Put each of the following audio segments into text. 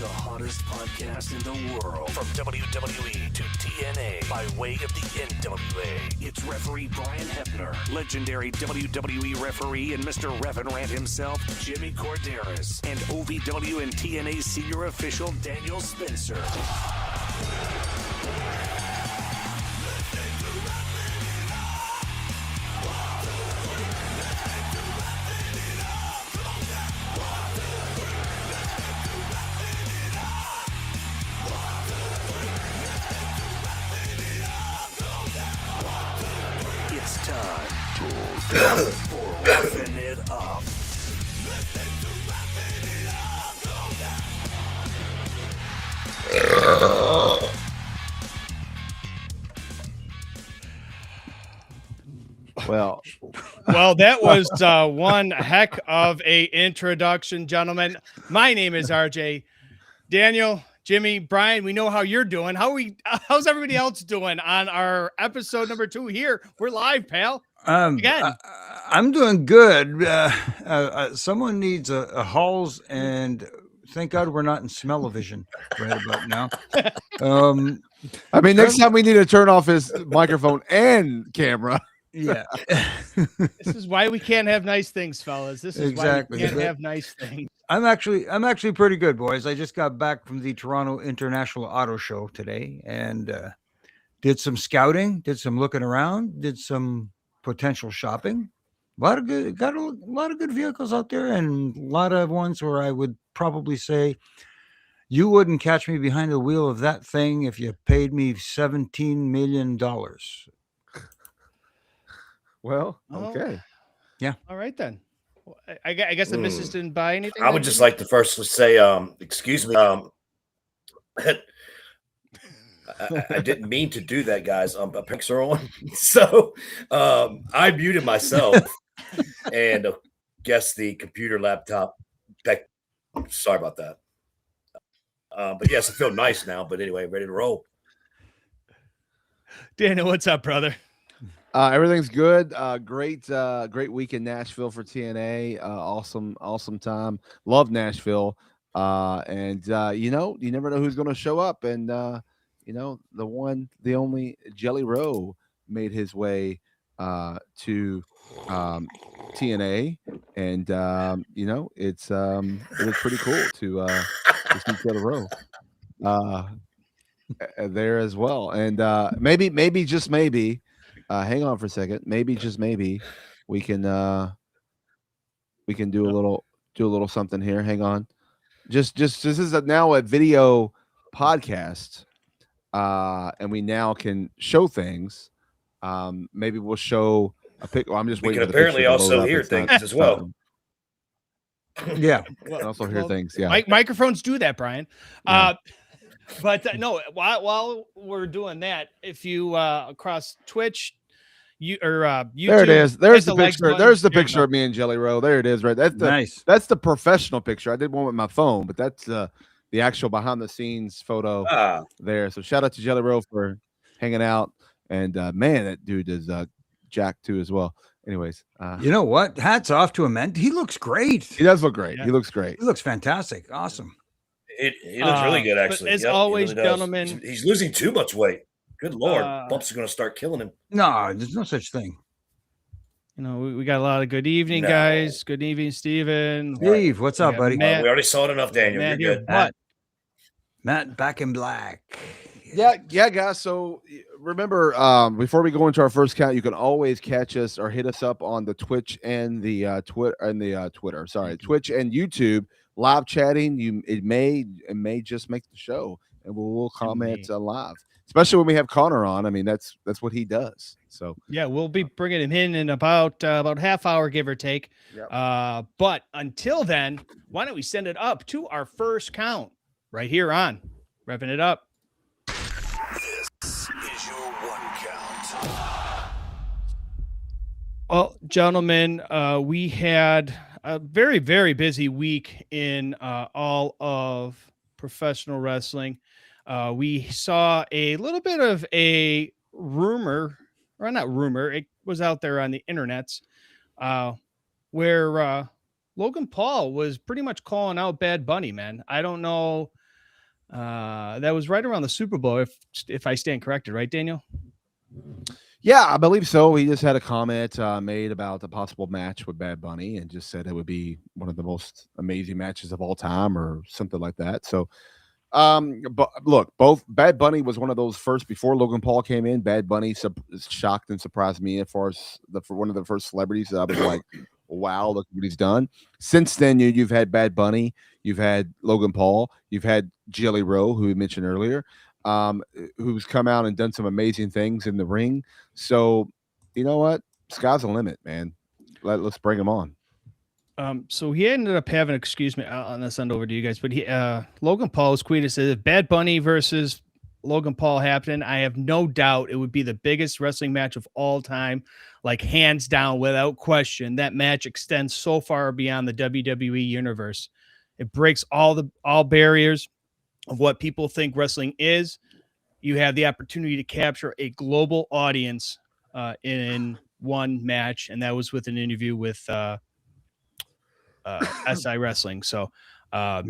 The hottest podcast in the world. From WWE to TNA by way of the NWA. It's referee Brian Hebner, legendary WWE referee and Mr. Refin Rant himself, Jimmy Corderas, and OVW and TNA senior official Daniel Spencer. It's time for Wrapping It Up. Well, that was one heck of a introduction, gentlemen. My name is RJ. Daniel, Jimmy, Brian, we know how you're doing. How's everybody else doing on our episode number 2 here? We're live, pal. Again. I'm doing good. Someone needs a Halls, and thank God we're not in smell-o-vision right about now. I mean, next time we need to turn off his microphone and camera. Yeah. This is why we can't have nice things, fellas. This is Exactly. why we can't have nice things. I'm actually pretty good, boys. I just got back from the Toronto International Auto Show today and did some scouting, did some looking around, did some potential shopping. Got a lot of good vehicles out there, and a lot of ones where I would probably say you wouldn't catch me behind the wheel of that thing if you paid me $17 million. Well, okay. Yeah. All right, then. Well, I guess the missus didn't buy anything. I would just like to firstly say, excuse me. I didn't mean to do that, guys. Pics are on, so I muted myself, and guess the computer laptop. Sorry about that. But yes, I feel nice now. But anyway, ready to roll. Daniel, what's up, brother? Everything's good. Great week in Nashville for TNA. Awesome time. Love Nashville. And you never know who's going to show up. And the only Jelly Rowe made his way to TNA, and it was pretty cool to see Jelly Rowe there as well. And maybe just maybe. Hang on for a second. Maybe just maybe we can do a little something here. Hang on. Just this is now a video podcast, and we now can show things. Maybe we'll show a pic. Well, I'm just waiting. We can apparently also hear things as well. Yeah, also hear things. Yeah, microphones do that, Brian. Yeah. But no, while we're doing that, if you across Twitch, YouTube, there it is. There's the picture. button. There's the picture of me and Jelly Rowe. There it is. Right. That's nice. That's the professional picture. I did one with my phone, but that's the actual behind the scenes photo there. So shout out to Jelly Rowe for hanging out. And man, that dude is Jack too as well. Anyways, you know what? Hats off to him, man. He looks great. He does look great. Yeah. He looks great. He looks fantastic. Awesome. He looks really good, actually. As always, he really does. gentlemen, he's losing too much weight. Good Lord, bumps are going to start killing him. No, there's no such thing. we got a lot of good evening, guys. Good evening, Steven. Steve, what's up, buddy? Matt. We already saw it enough, Daniel. Matt You're here. good. What? Matt back in black. Yeah, guys. So remember, before we go into our first count, you can always catch us or hit us up on the Twitch and the Twitter. Sorry, Twitch and YouTube live chatting. It may just make the show, and we'll comment live, especially when we have Connor on. I mean, that's what he does. So Yeah, we'll be bringing him in about half hour, give or take. Yep. But until then, why don't we send it up to our first count right here on Revving It Up. This is your one count. Well, gentlemen, we had a very, very busy week in all of professional wrestling. We saw a little bit of a rumor, or not rumor, it was out there on the internets, where Logan Paul was pretty much calling out Bad Bunny, man. I don't know That was right around the Super Bowl, if I stand corrected, right, Daniel? Yeah, I believe so. He just had a comment made about the possible match with Bad Bunny and just said it would be one of the most amazing matches of all time or something like that. So, but look, both Bad Bunny was one of those first before Logan Paul came in. Bad Bunny shocked and surprised me as far as for one of the first celebrities that I was like, wow, look what he's done. Since then, you've had Bad Bunny, you've had Logan Paul, you've had Jelly Roll, who we mentioned earlier, who's come out and done some amazing things in the ring. So, you know what? Sky's the limit, man. Let's bring him on. So he ended up having, excuse me, I'm gonna send over to you guys, but Logan Paul's queen said if Bad Bunny versus Logan Paul happened, I have no doubt it would be the biggest wrestling match of all time, like hands down, without question. That match extends so far beyond the WWE universe. It breaks all barriers of what people think wrestling is. You have the opportunity to capture a global audience in one match, and that was with an interview with SI Wrestling. So,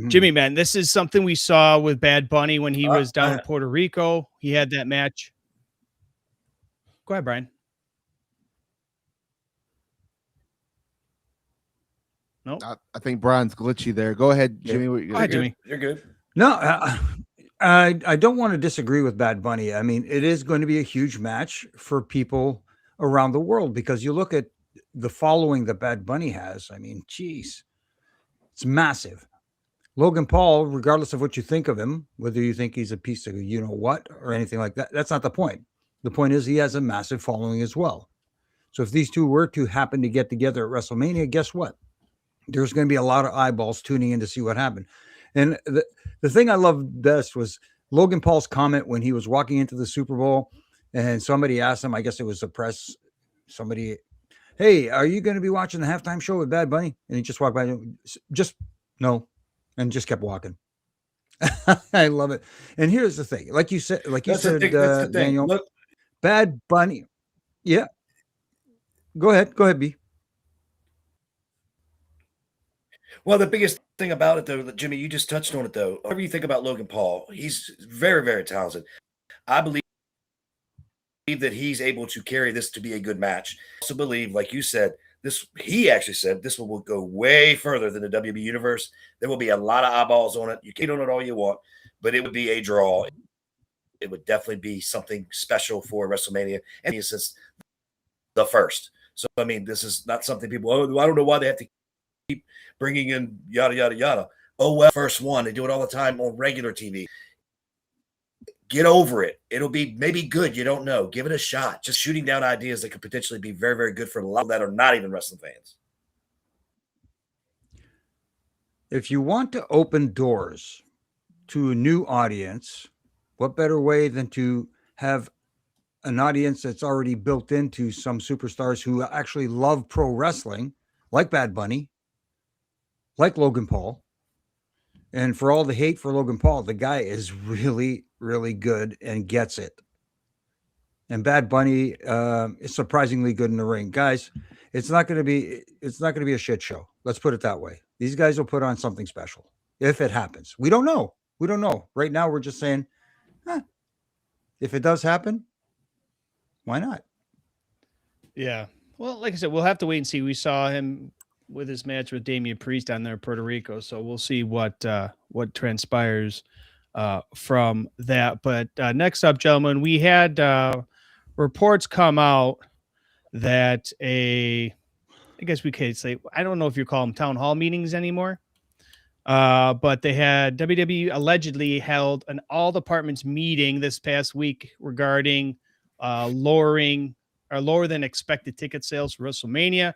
Jimmy, man, this is something we saw with Bad Bunny when he was down in Puerto Rico. He had that match. Go ahead, Brian. No, I think Brian's glitchy there. Go ahead, Jimmy. Go ahead, Jimmy. You're good. No, I don't want to disagree with Bad Bunny. I mean, it is going to be a huge match for people around the world because you look at the following that Bad Bunny has. I mean, geez, it's massive. Logan Paul, regardless of what you think of him, whether you think he's a piece of you know what or anything like that, that's not the point. The point is he has a massive following as well. So if these two were to happen to get together at WrestleMania, guess what? There's going to be a lot of eyeballs tuning in to see what happened. And the thing I loved best was Logan Paul's comment when he was walking into the Super Bowl and somebody asked him, I guess it was the press, somebody, hey, are you going to be watching the halftime show with Bad Bunny? And he just walked by, just no, and just kept walking. I love it. And here's the thing, like you said, Daniel, Look, Bad Bunny. Yeah. Go ahead, B. well, the biggest thing about it, though, Jimmy, you just touched on it, though. Whatever you think about Logan Paul, he's very, very talented. I believe that he's able to carry this to be a good match. I also believe, like you said, he actually said this will go way further than the WWE universe. There will be a lot of eyeballs on it. You can on it all you want, but it would be a draw. It would definitely be something special for WrestleMania, and it's just the first. So, I mean, this is not something people, I don't know why they have to keep bringing in yada, yada, yada. Oh, well, first one. They do it all the time on regular TV. Get over it. It'll be maybe good. You don't know. Give it a shot. Just shooting down ideas that could potentially be very, very good for a lot that are not even wrestling fans. If you want to open doors to a new audience, what better way than to have an audience that's already built into some superstars who actually love pro wrestling, like Bad Bunny, like Logan Paul. And for all the hate for Logan Paul, the guy is really, really good and gets it. And Bad Bunny is surprisingly good in the ring. Guys, it's not going to be a shit show. Let's put it that way. These guys will put on something special if it happens. We don't know. Right now, we're just saying, if it does happen, why not? Yeah. Well, like I said, we'll have to wait and see. We saw him with his match with Damian Priest down there in Puerto Rico, so we'll see what transpires from that. But next up, gentlemen, we had reports come out that I guess we could say, I don't know if you call them town hall meetings anymore, but they had WWE allegedly held an all departments meeting this past week regarding lower than expected ticket sales for WrestleMania.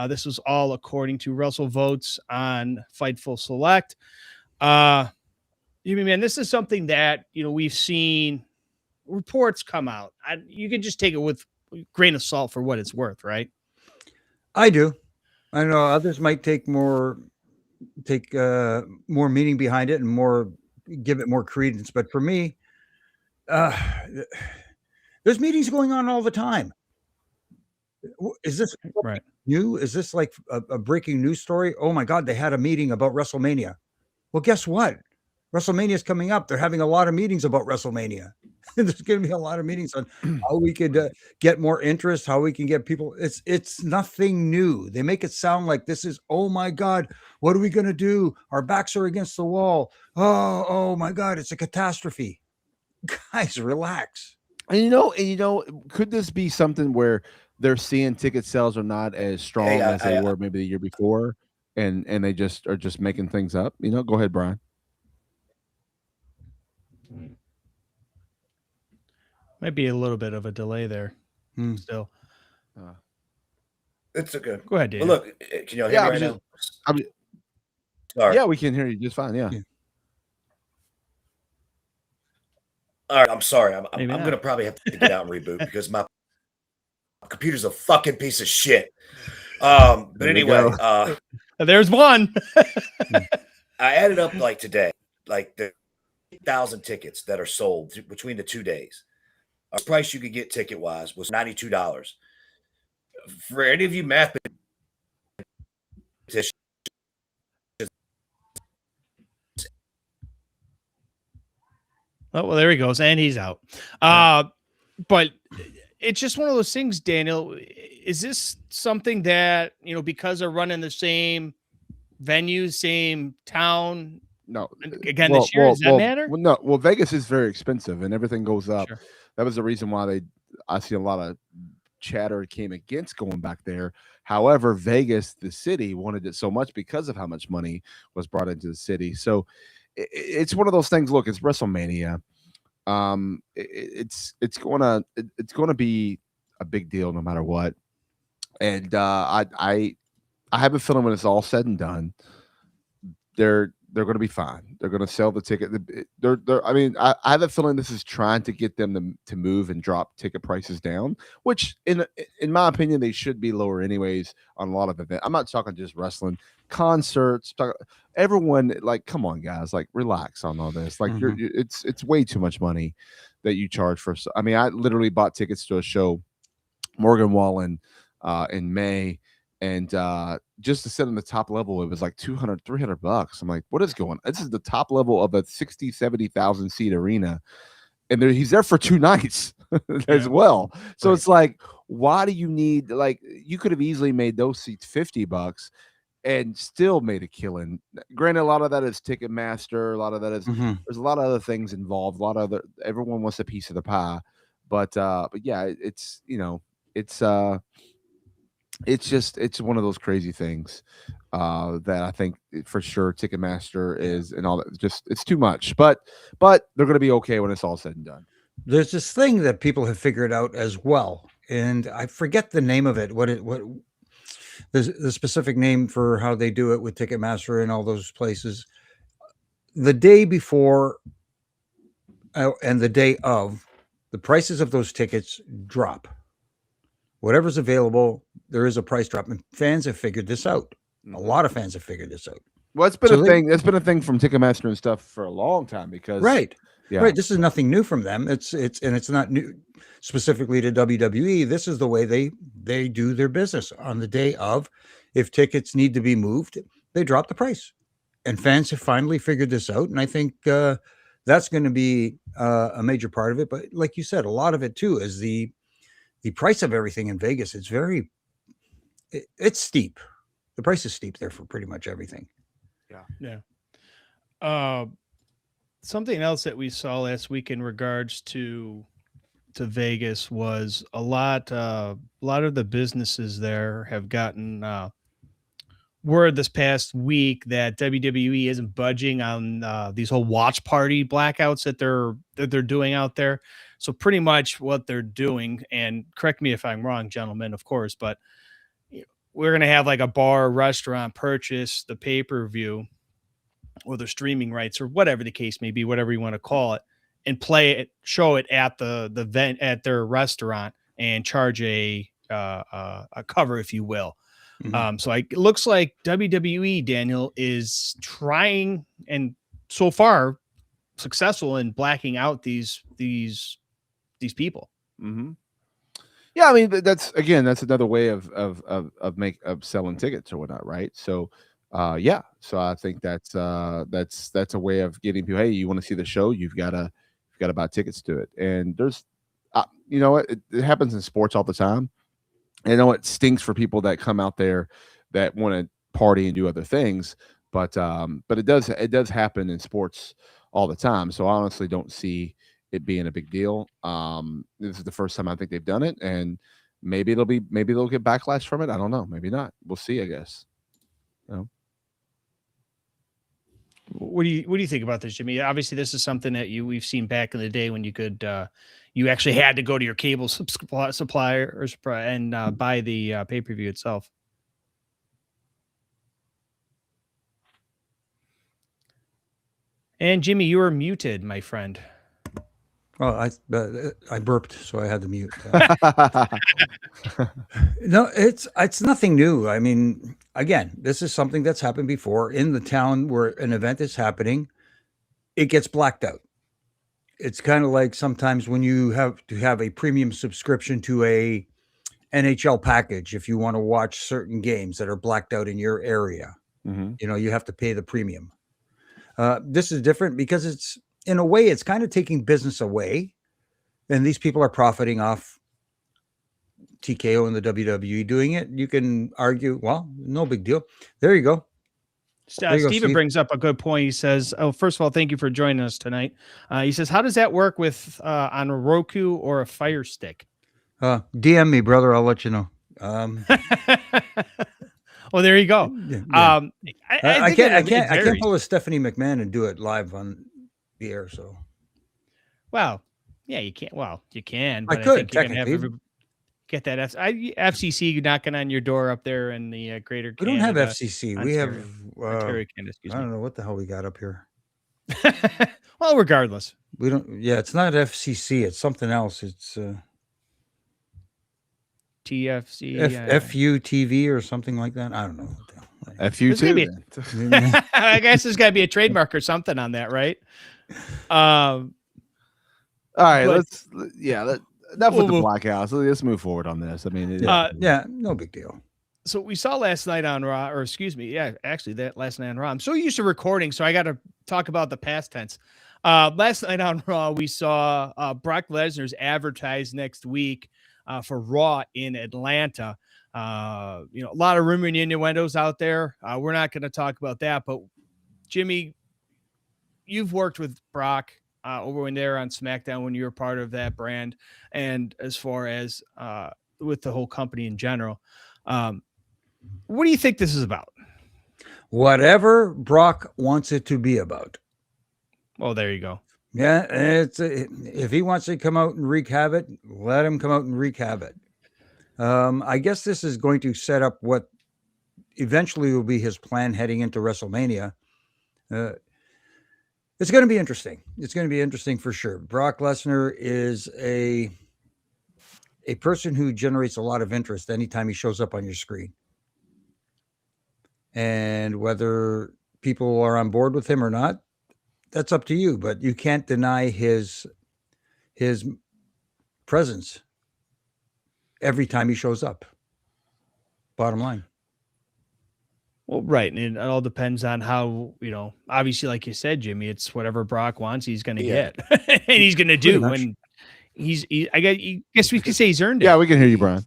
This was all according to WrestleVotes on Fightful Select. Man, this is something that we've seen reports come out. You can just take it with a grain of salt for what it's worth, right? I do. I know others might take more meaning behind it and give it more credence. But for me, there's meetings going on all the time. Is this right? New? Is this like a breaking news story? Oh my God, they had a meeting about WrestleMania. Well, guess what? WrestleMania is coming up. They're having a lot of meetings about WrestleMania. There's going to be a lot of meetings on how we could get more interest, how we can get people. It's nothing new. They make it sound like this is, oh my God, what are we going to do? Our backs are against the wall. Oh my God, it's a catastrophe. Guys, relax. And you know, could this be something where they're seeing ticket sales are not as strong as they were maybe the year before, and they just are just making things up? You know, go ahead, Brian. Might be a little bit of a delay there. Still, It's okay. Go ahead, Dave. Well, look, can y'all hear me right now? Sorry. Yeah, we can hear you just fine. Yeah. All right, I'm sorry. I'm going to probably have to get out and reboot because my computer's a fucking piece of shit. But anyway, there's one. I added up like today, like the 1,000 tickets that are sold between the 2 days. Our price you could get ticket wise was $92. For any of you mathematicians, oh, well, there he goes, and he's out. But it's just one of those things, Daniel. Is this something that, you know, because they're running the same venue, same town? No. Again, this year, does that matter? Well, no. Well, Vegas is very expensive, and everything goes up. Sure. That was the reason why I see a lot of chatter came against going back there. However, Vegas, the city, wanted it so much because of how much money was brought into the city. So it's one of those things. Look, it's WrestleMania. It's going to be a big deal no matter what. And I have a feeling when it's all said and done, they're going to be fine. They're going to sell the ticket. I mean, I have a feeling this is trying to get them to move and drop ticket prices down, which in my opinion, they should be lower anyways on a lot of events. I'm not talking just wrestling, concerts, everyone. Like, come on, guys, like relax on all this. Like it's way too much money that you charge for. I mean, I literally bought tickets to a show, Morgan Wallen, in May. And just to sit on the top level, it was like $200-$300. I'm like, what is going on? This is the top level of a 60,000-70,000 seat arena. And he's there for 2 nights as well. So it's like, why do you need, like, you could have easily made those seats $50 and still made a killing. Granted, a lot of that is Ticketmaster. A lot of that is, there's a lot of other things involved. Everyone wants a piece of the pie. But yeah, it's, you know, it's one of those crazy things that I think for sure Ticketmaster is and all that. Just it's too much, but they're going to be okay when it's all said and done. There's this thing that people have figured out as well, and I forget the name of it. What the specific name for how they do it with Ticketmaster and all those places. The day before and the day of, the prices of those tickets drop. Whatever's available, there is a price drop, and fans have figured this out. A lot of fans have figured this out. Well, it's been a thing. It's been a thing from Ticketmaster and stuff for a long time because right. This is nothing new from them. It's not new specifically to WWE. This is the way they do their business. On the day of, if tickets need to be moved, they drop the price, and fans have finally figured this out. And I think that's going to be a major part of it. But like you said, a lot of it too is the price of everything in Vegas. It's steep. The price is steep there for pretty much everything. Yeah. Something else that we saw last week in regards to Vegas was a lot of the businesses there have gotten word this past week that WWE isn't budging on these whole watch party blackouts that they're doing out there. So pretty much what they're doing, and correct me if I'm wrong, gentlemen, of course, but we're going to have like a bar or restaurant purchase the pay-per-view or the streaming rights or whatever the case may be, whatever you want to call it, and play it, show it at the event at their restaurant and charge a cover, if you will. So it looks like WWE, Daniel, is trying and so far successful in blacking out these people. Yeah, I mean that's another way of selling tickets or whatnot, right? So yeah. So I think that's a way of getting people. Hey, you want to see the show? You've got to buy tickets to it. And there's, you know, it happens in sports all the time. And I know it stinks for people that come out there that want to party and do other things, but it does happen in sports all the time. So I honestly don't see it being a big deal. This is the first time I think they've done it, and maybe they'll get backlash from it. I don't know. Maybe not. We'll see, I guess. You know? What do you think about this, Jimmy? Obviously, this is something that we've seen back in the day when you could you actually had to go to your cable supplier and buy the pay-per-view itself. And Jimmy, you are muted, my friend. Well, I burped, so I had to mute. No, it's nothing new. I mean, again, this is something that's happened before in the town where an event is happening. It gets blacked out. It's kind of like sometimes when you have to have a premium subscription to a NHL package if you want to watch certain games that are blacked out in your area. Mm-hmm. You know, you have to pay the premium. This is different because it's, in a way, it's kind of taking business away, and these people are profiting off TKO and the WWE doing it. You can argue, well, no big deal. There you go. Steven brings up a good point. He says, "Oh, first of all, thank you for joining us tonight." He says, "How does that work with on a Roku or a Fire Stick?" DM me, brother. I'll let you know. Well, there you go. Yeah. I can't pull a Stephanie McMahon and do it live on the air. So, well, yeah, you can't. Well, you can. I But could think you're gonna technically. get that FCC knocking on your door up there in the greater We Canada. don't have FCC. We have Ontario, Canada, excuse I me. don't know what the hell we got up here. Well, regardless, We don't. Yeah, it's not FCC. It's something else. It's TFC, FUTV or something like that. I don't know. FU too. I guess there's got to be a trademark or something on that, right? All right, enough with the blackouts. Let's move forward on this. I mean, yeah, no big deal. So we saw last night on Raw, or excuse me, that last night on Raw. I'm so used to recording, so I got to talk about the past tense. Last night on Raw, we saw Brock Lesnar's advertised next week for Raw in Atlanta. A lot of rumor and innuendos out there. We're not going to talk about that, but Jimmy, you've worked with Brock over when they were on SmackDown when you were part of that brand, and as far as with the whole company in general. What do you think this is about? Whatever Brock wants it to be about. Well, there you go. Yeah, if he wants to come out and wreak havoc, let him come out and wreak havoc. I guess this is going to set up what eventually will be his plan heading into WrestleMania. It's going to be interesting. It's going to be interesting for sure. Brock Lesnar is a person who generates a lot of interest anytime he shows up on your screen. And whether people are on board with him or not, that's up to you. But you can't deny his presence every time he shows up. Bottom line. Well, right. And it all depends on how, obviously, like you said, Jimmy, it's whatever Brock wants, he's going to get. And he's going to do. And I guess we could say he's earned it. Yeah, we can hear you, Brian.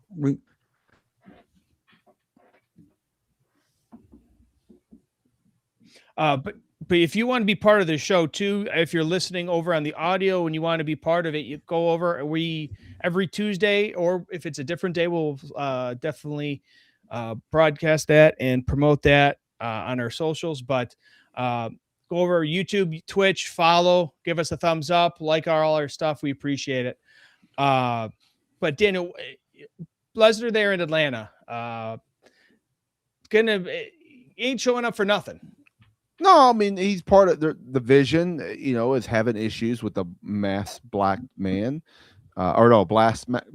But if you want to be part of the show too, if you're listening over on the audio and you want to be part of it, you go over. Every Tuesday, or if it's a different day, we'll definitely broadcast that and promote that on our socials. But go over YouTube, Twitch, follow, give us a thumbs up, like all our stuff. We appreciate it. But Daniel, Lesnar there in Atlanta, ain't showing up for nothing. No, I mean, he's part of the vision, is having issues with the masked black man. Wait a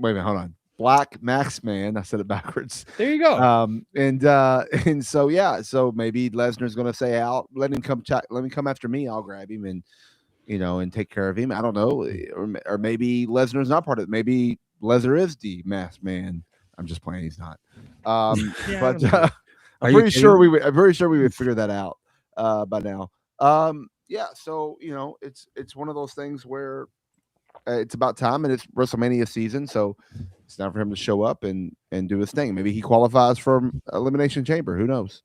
minute, hold on. Black masked man. I said it backwards. There you go. And so, yeah, so maybe Lesnar's going to say, let him come after me. I'll grab him and, and take care of him. I don't know. Or maybe Lesnar's not part of it. Maybe Lesnar is the masked man. I'm just playing. He's not. Are you I'm kidding? pretty sure we would figure that out by now. Yeah, so it's one of those things where it's about time, and it's WrestleMania season, so it's time for him to show up and do his thing. Maybe he qualifies for Elimination Chamber. Who knows?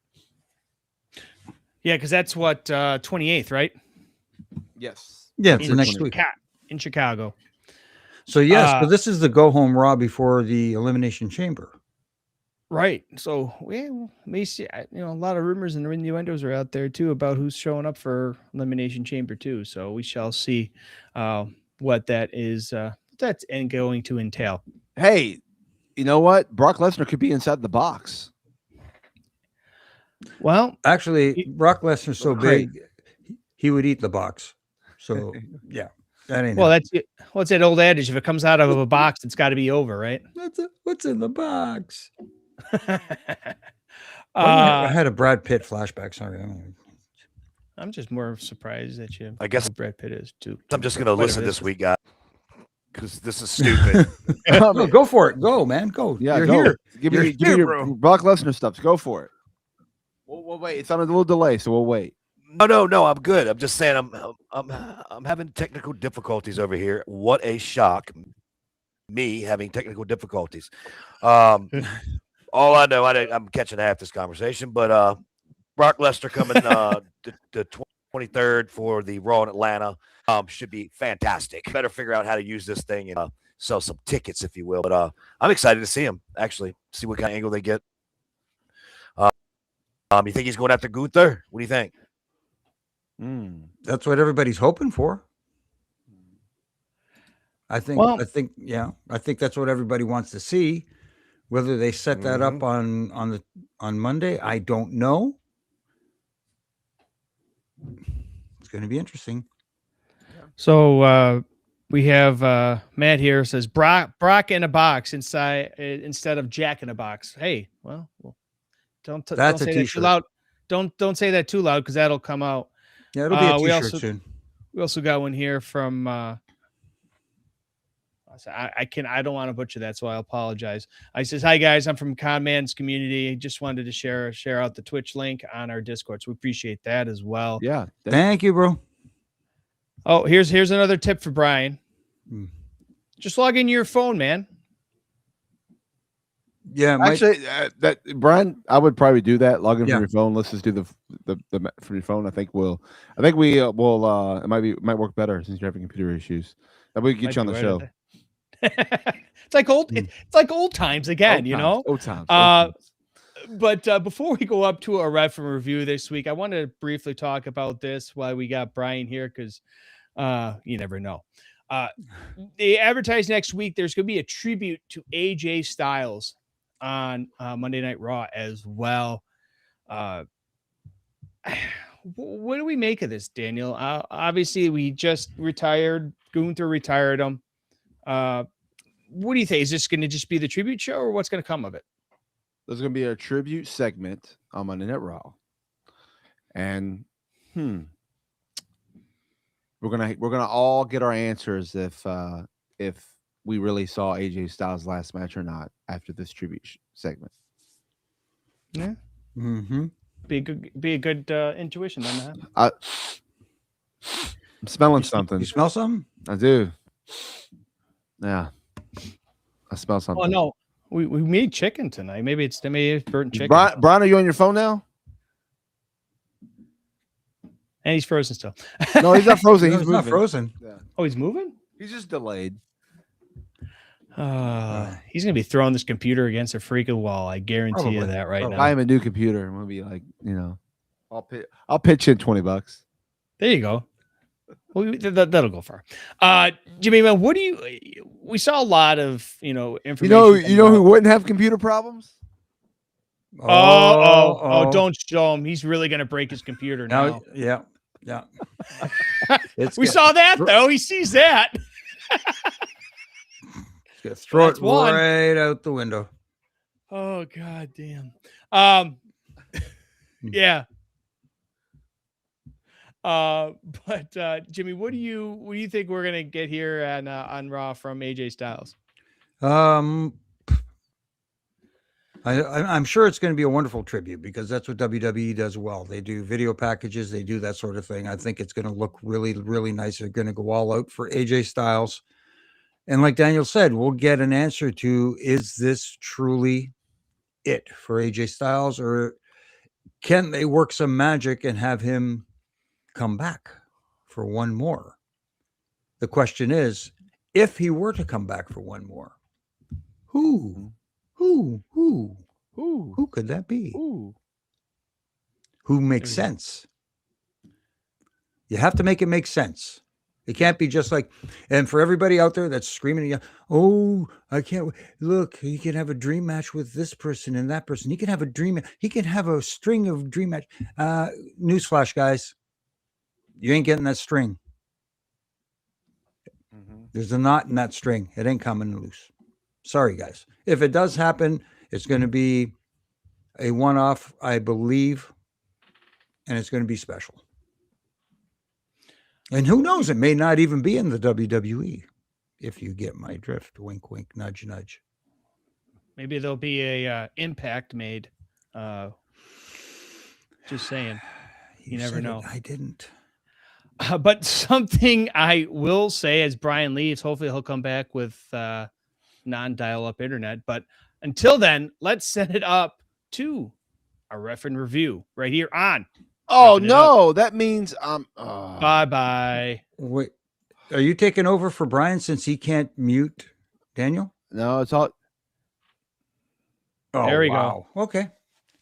Yeah, because that's what 28th, right? Yes. Yeah, it's the next week. In Chicago. So yes, so this is the go home Raw before the Elimination Chamber. Right. So we may see, a lot of rumors and innuendos are out there too about who's showing up for Elimination Chamber too. So we shall see what that is. That's going to entail. Hey, you know what? Brock Lesnar could be inside the box. Well, actually, Brock Lesnar's so big, he would eat the box. So yeah, that ain't. Well, that's it. What's that old adage? If it comes out of a box, it's got to be over, right? What's in the box? I had a Brad Pitt flashback. Sorry, I'm just more surprised that you. I guess Brad Pitt is too. I'm just gonna listen this week, guys, because this is stupid. No, go for it. Go, man. Go. Yeah, You're go. here. Give me your Brock Lesnar stuff. Go for it. We'll wait. It's on a little delay, so we'll wait. No, I'm good. I'm just saying I'm having technical difficulties over here. What a shock. Me having technical difficulties. All I know, I'm catching half this conversation, but Brock Lesnar coming the 23rd for the Raw in Atlanta should be fantastic. Better figure out how to use this thing and sell some tickets, if you will. But I'm excited to see him, actually, see what kind of angle they get. You think he's going after Gunther? What do you think? That's what everybody's hoping for. I think that's what everybody wants to see. Whether they set that up on Monday, I don't know. It's going to be interesting. So we have Matt here says Brock in a box instead of Jack in a box. Hey, well don't say that too loud. Don't say that too loud because that'll come out. Yeah, it'll be a t-shirt soon. We also got one here from. I don't want to butcher that, so I apologize. I says, "Hi guys, I'm from Conman's community. Just wanted to share out the Twitch link on our Discord. So we appreciate that as well." Yeah, thank you, bro. Oh, here's another tip for Brian. Just log in your phone, man. Yeah, actually, that Brian, I would probably do that. Log in from your phone. Let's just do the from your phone. I think we will. It might work better since you're having computer issues. That we get you on the show. It's like old times again, Old times. But before we go up to a Refin review this week, I want to briefly talk about this while we got Brian here because you never know. They advertise next week. There's going to be a tribute to AJ Styles on Monday Night Raw as well. What do we make of this, Daniel? Obviously, we just retired. Gunther retired him. What do you think? Is this going to just be the tribute show, or what's going to come of it? There's going to be a tribute segment on Monday Night Raw, and we're gonna all get our answers if we really saw AJ Styles' last match or not after this tribute segment. Yeah. Be a good intuition then. I'm smelling something. You smell something? I do. Yeah. I smell something. Oh no, we made chicken tonight. Maybe it's burnt chicken. Brian, are you on your phone now? And he's frozen still. No, he's not frozen. He's not frozen. Yeah. Oh, he's moving? He's just delayed. He's gonna be throwing this computer against a freaking wall. I guarantee you that right now. Buy him a new computer and we'll be like, I'll pitch in $20. There you go. Well, that'll go far. Jimmy, man, we saw a lot of, information. You know who wouldn't have computer problems? Don't show him. He's really going to break his computer now. Yeah. We saw that though. He sees that. Throw it right out the window. Oh, God damn. Yeah. But Jimmy, what do you think we're gonna get here on Raw from AJ Styles? I'm sure it's going to be a wonderful tribute because that's what WWE does well. They do video packages. They do that sort of thing. I think it's going to look really, really nice. They're going to go all out for AJ Styles. And like Daniel said, we'll get an answer to, is this truly it for AJ Styles, or can they work some magic and have him come back for one more? The question is, if he were to come back for one more, who could that be? Ooh. Who makes sense? You have to make it make sense. It can't be just like, and for everybody out there that's screaming, oh, I can't look, he can have a dream match with this person and that person. He can have a dream. He can have a string of dream match. Newsflash, guys. You ain't getting that string. There's a knot in that string. It ain't coming loose. Sorry, guys. If it does happen, it's going to be a one-off, I believe, and it's going to be special. And who knows? It may not even be in the WWE, if you get my drift. Wink, wink, nudge, nudge. Maybe there'll be a impact made. Just saying. You never know. I didn't. But something I will say as Brian leaves, hopefully he'll come back with non-dial-up internet. But until then, let's set it up to a Refin review right here on. Oh no, that means Bye-bye. Wait, are you taking over for Brian since he can't mute Daniel? No, it's all. Oh, there we go. go. Okay.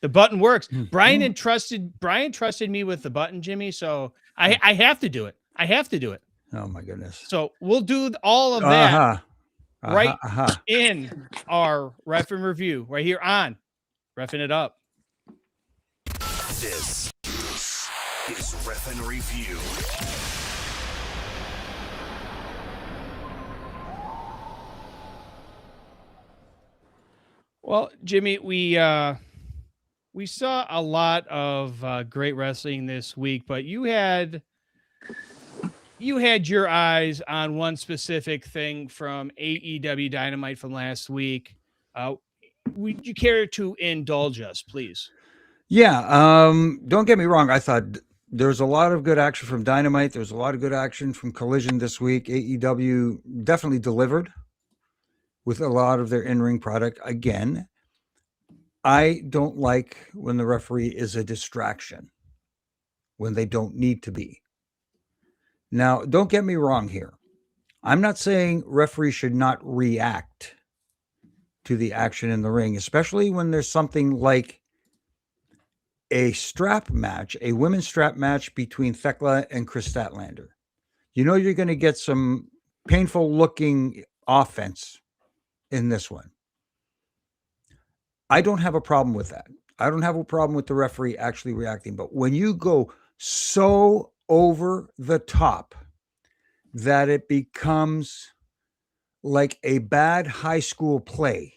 The button works. Brian trusted me with the button, Jimmy. So I have to do it. I have to do it. Oh my goodness. So we'll do all of that in our Refin review right here on Refin It Up. This is Refin Review. Well, Jimmy, we saw a lot of great wrestling this week, but you had your eyes on one specific thing from AEW Dynamite from last week. Would you care to indulge us, please? Yeah. Don't get me wrong. I thought there's a lot of good action from Dynamite. There's a lot of good action from Collision this week. AEW definitely delivered with a lot of their in-ring product. Again, I don't like when the referee is a distraction, when they don't need to be. Now, don't get me wrong here. I'm not saying referees should not react to the action in the ring, especially when there's something like a strap match, a women's strap match between Thekla and Chris Statlander. You know you're going to get some painful looking offense in this one. I don't have a problem with that. I don't have a problem with the referee actually reacting. But when you go so over the top that it becomes like a bad high school play,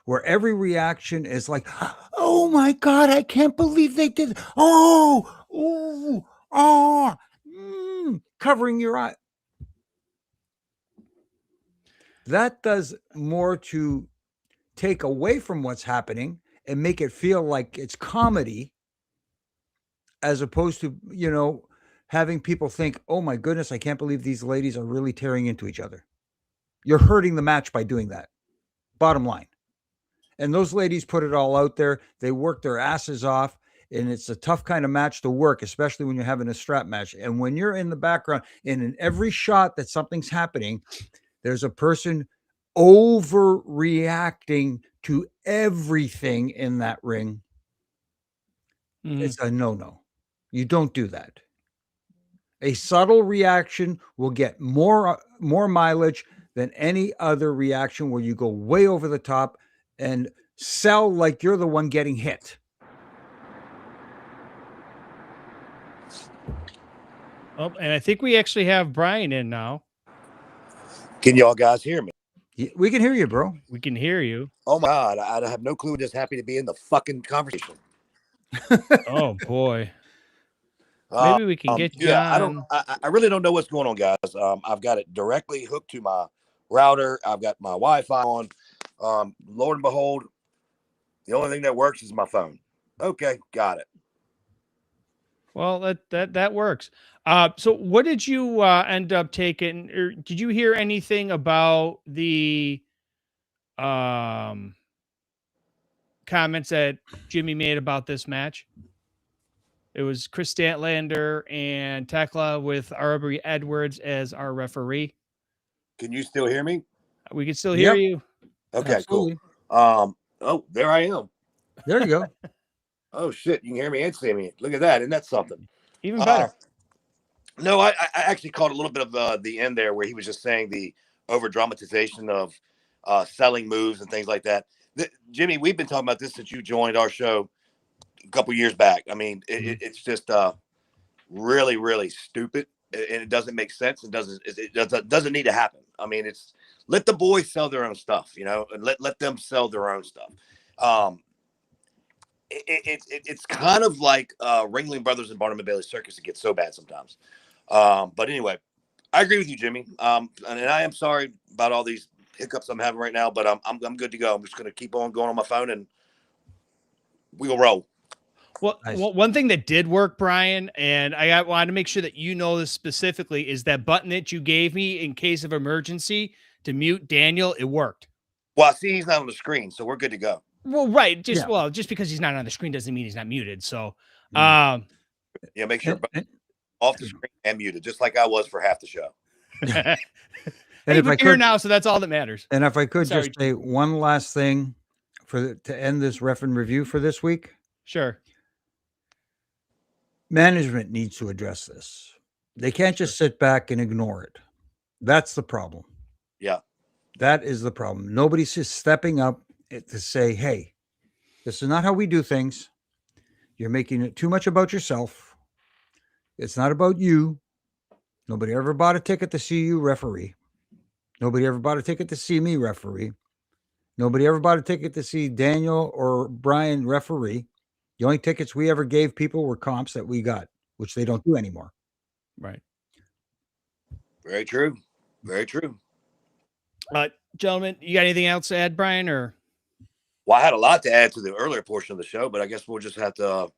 where every reaction is like, oh my God, I can't believe they did. Covering your eye. That does more to take away from what's happening and make it feel like it's comedy, as opposed to, having people think, oh my goodness, I can't believe these ladies are really tearing into each other. You're hurting the match by doing that. Bottom line. And those ladies put it all out there. They work their asses off, and it's a tough kind of match to work, especially when you're having a strap match. And when you're in the background and in every shot that something's happening, there's a person overreacting to everything in that ring. It's a no-no. You don't do that. A subtle reaction will get more mileage than any other reaction where you go way over the top and sell like you're the one getting hit. Oh, and I think we actually have Brian in now. Can y'all guys hear me? We can hear you, bro. We can hear you. Oh my God, I have no clue. Just happy to be in the fucking conversation. Oh boy. Maybe we can get you on. I really don't know what's going on, guys. I've got it directly hooked to my router. I've got my Wi-Fi on. Lord and behold, The only thing that works is my phone. Okay, got it. Well, that works. So what did you end up taking? Or did you hear anything about the comments that Jimmy made about this match? It was Chris Statlander and Thekla with Aubrey Edwards as our referee. Can you still hear me? We can still hear Yep. you. Okay, Absolutely. cool. Oh, there I am. There you go. Oh shit, you can hear me and see me. Look at that. Isn't that something? Even better. No, I actually caught a little bit of the end there where he was just saying the over dramatization of selling moves and things like that. Jimmy, we've been talking about this since you joined our show a couple years back. I mean, it's just really, really stupid, and it doesn't make sense. It doesn't need to happen. I mean, it's let the boys sell their own stuff, you know, and let them sell their own stuff. It's kind of like Ringling Brothers and Barnum and Bailey Circus. It gets so bad sometimes. But anyway, I agree with you, Jimmy. And I am sorry about all these hiccups I'm having right now, but I'm good to go. I'm just going to keep on going on my phone and we'll roll. Well, Nice. one thing that did work, Brian, and I wanted to make sure that you know this specifically, is that button that you gave me in case of emergency to mute Daniel. It worked. Well, I see he's not on the screen, so we're good to go. Well, right. Just Yeah. well, just because he's not on the screen doesn't mean he's not muted. So, Yeah, make sure And off the screen and muted, just like I was for half the show. hey, if we're I here could, now, so that's all that matters. and if I could Sorry. just say one last thing to end this ref and review for this week, Sure. management needs to address this. They can't just sit back and ignore it. That's the problem. Yeah. That is the problem. Nobody's just stepping up to say, hey, this is not how we do things. You're making it too much about yourself. It's not about you. Nobody ever bought a ticket to see you referee. Nobody ever bought a ticket to see me referee. Nobody ever bought a ticket to see Daniel or Brian referee. The only tickets we ever gave people were comps that we got, which they don't do anymore. Right. Very true. Very true. Gentlemen, you got anything else to add, Brian? Or Well, I had a lot to add to the earlier portion of the show, but I guess we'll just have to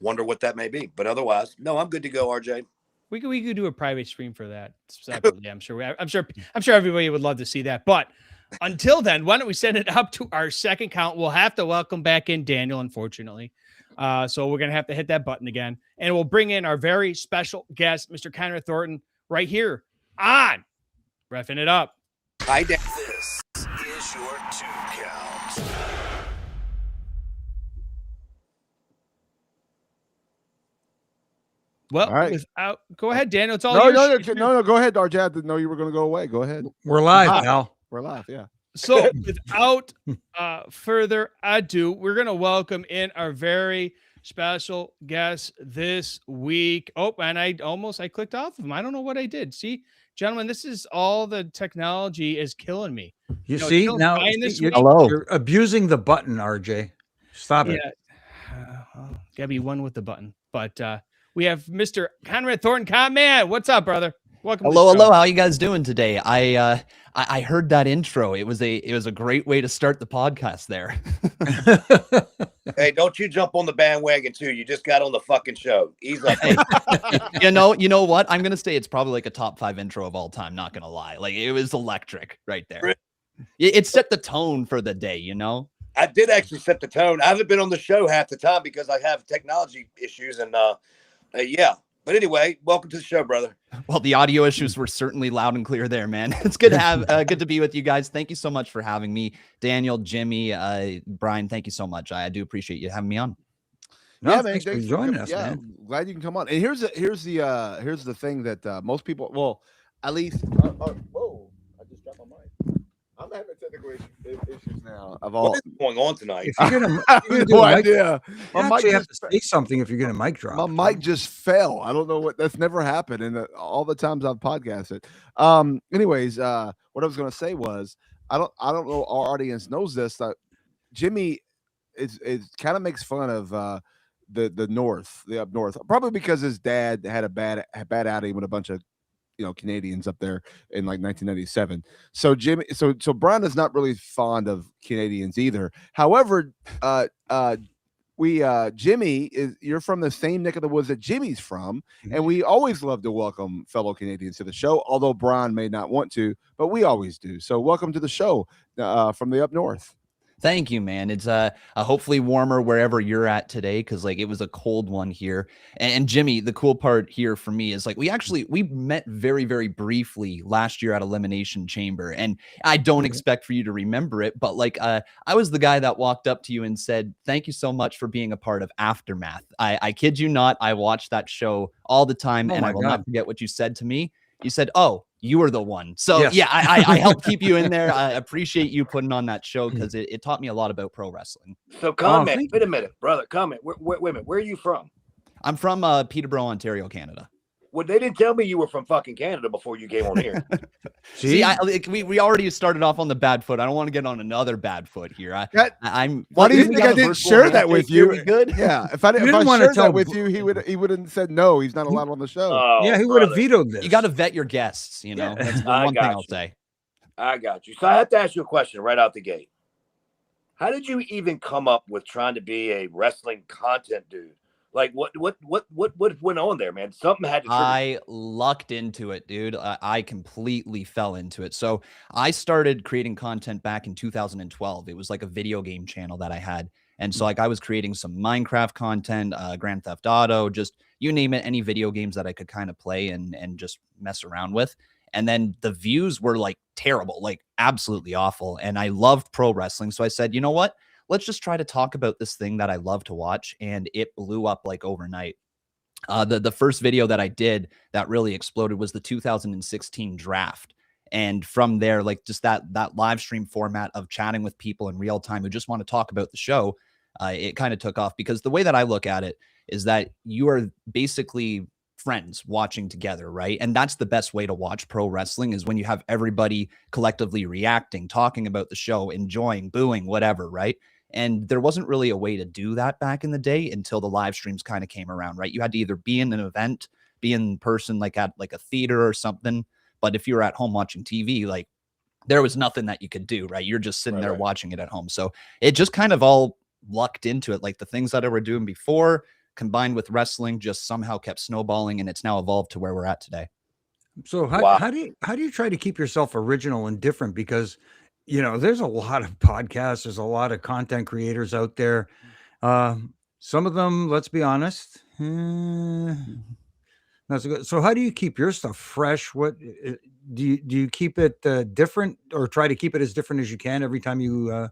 wonder what that may be. But otherwise, no, I'm good to go, RJ. we could do a private stream for that separately. I'm sure everybody would love to see that. But until then, why don't we send it up to our second count? We'll have to welcome back in Daniel, unfortunately. So we're gonna have to hit that button again, and we'll bring in our very special guest, Mr. Conrad Thornton, right here on Refin' It Up. Hi, Dan. This is your 2 count. Well, All right. go ahead, Daniel. It's all No, yours. no, go ahead, RJ. I didn't know you were going to go away. Go ahead. We're live, Ah. pal. We're live. Yeah. So without further ado, we're going to welcome in our very special guest this week. Oh, and I clicked off of him. I don't know what I did. See, gentlemen, this is all the technology is killing me. You No, see Jill's now fine this you're, week. Hello. you're abusing the button, RJ. Stop it. Gotta be one with the button. But we have Mr. Conrad Thornton. Man, what's up, brother? Welcome. Hello, to the show. hello. How you guys doing today? I heard that intro. It was a great way to start the podcast there. Hey, don't you jump on the bandwagon too. You just got on the fucking show. Ease up. you know what? I'm gonna say it's probably like a top 5 intro of all time. Not gonna lie, like it was electric right there. Really? It set the tone for the day. You know. I did actually set the tone. I haven't been on the show half the time because I have technology issues and yeah. But anyway, welcome to the show, brother. Well, the audio issues were certainly loud and clear there, man. It's good to have good to be with you guys. Thank you so much for having me, Daniel, Jimmy, Brian. Thank you so much. I do appreciate you having me on. No, Yeah, man, thanks for thanks joining coming. us, Yeah, man. glad you can come on. And here's the thing that most people, well, at least, whoa, I just dropped my mic. I'm having technical issues now. What is going on tonight? If you're gonna, I you're have gonna do no a mic, idea. you My mic actually have just to say something if you're going to mic drop. My mic just fell. I don't know what that's never happened in all the times I've podcasted. Anyways, what I was going to say was I don't know our audience knows this that Jimmy is kind of makes fun of the up north, probably because his dad had a bad outing with a bunch of Canadians up there in like 1997. So Jimmy, so Brian is not really fond of Canadians either. However, Jimmy you're from the same neck of the woods that Jimmy's from, and we always love to welcome fellow Canadians to the show, although Brian may not want to, but we always do. So welcome to the show from the up north. Thank you, man. It's hopefully warmer wherever you're at today, because like it was a cold one here. And Jimmy, the cool part here for me is like we met very, very briefly last year at Elimination Chamber, and I don't expect for you to remember it, but like I was the guy that walked up to you and said, "Thank you so much for being a part of Aftermath." I kid you not, I watch that show all the time, and I will not forget what you said to me. You said, "Oh, you were the one." So Yes. yeah, I helped keep you in there. I appreciate you putting on that show because it taught me a lot about pro wrestling. So comment. Wait a minute, brother. Comment. Wait a minute. Where are you from? I'm from Peterborough, Ontario, Canada. Well, they didn't tell me you were from fucking Canada before you came on here. See, we already started off on the bad foot. I don't want to get on another bad foot here. Why do you think I didn't share that with you? Good. Yeah, if I shared that with you, he would have said no. He's not allowed on the show. Oh, yeah, he would have vetoed this. You got to vet your guests. That's the one thing I'll say. I got you. So I have to ask you a question right out the gate. How did you even come up with trying to be a wrestling content dude? Like what went on there, man? Something had to trigger. I lucked into it, dude. I completely fell into it. So I started creating content back in 2012. It was like a video game channel that I had. And so like I was creating some Minecraft content, Grand Theft Auto, just you name it, any video games that I could kind of play and just mess around with. And then the views were like terrible, like absolutely awful. And I loved pro wrestling. So I said, you know what? Let's just try to talk about this thing that I love to watch. And it blew up like overnight. The first video that I did that really exploded was the 2016 draft. And from there, like just that live stream format of chatting with people in real time who just want to talk about the show, it kind of took off, because the way that I look at it is that you are basically friends watching together, right? And that's the best way to watch pro wrestling, is when you have everybody collectively reacting, talking about the show, enjoying, booing, whatever, right? And there wasn't really a way to do that back in the day until the live streams kind of came around, right? You had to either be in an event, be in person, like at like a theater or something. But if you were at home watching TV, like there was nothing that you could do, right? You're just sitting there watching it at home. So it just kind of all lucked into it. Like the things that I were doing before combined with wrestling just somehow kept snowballing, and it's now evolved to where we're at today. So how do you try to keep yourself original and different? Because there's a lot of podcasts, there's a lot of content creators out there. Some of them, let's be honest, not so good. So how do you keep your stuff fresh? What do you keep it different, or try to keep it as different as you can every time you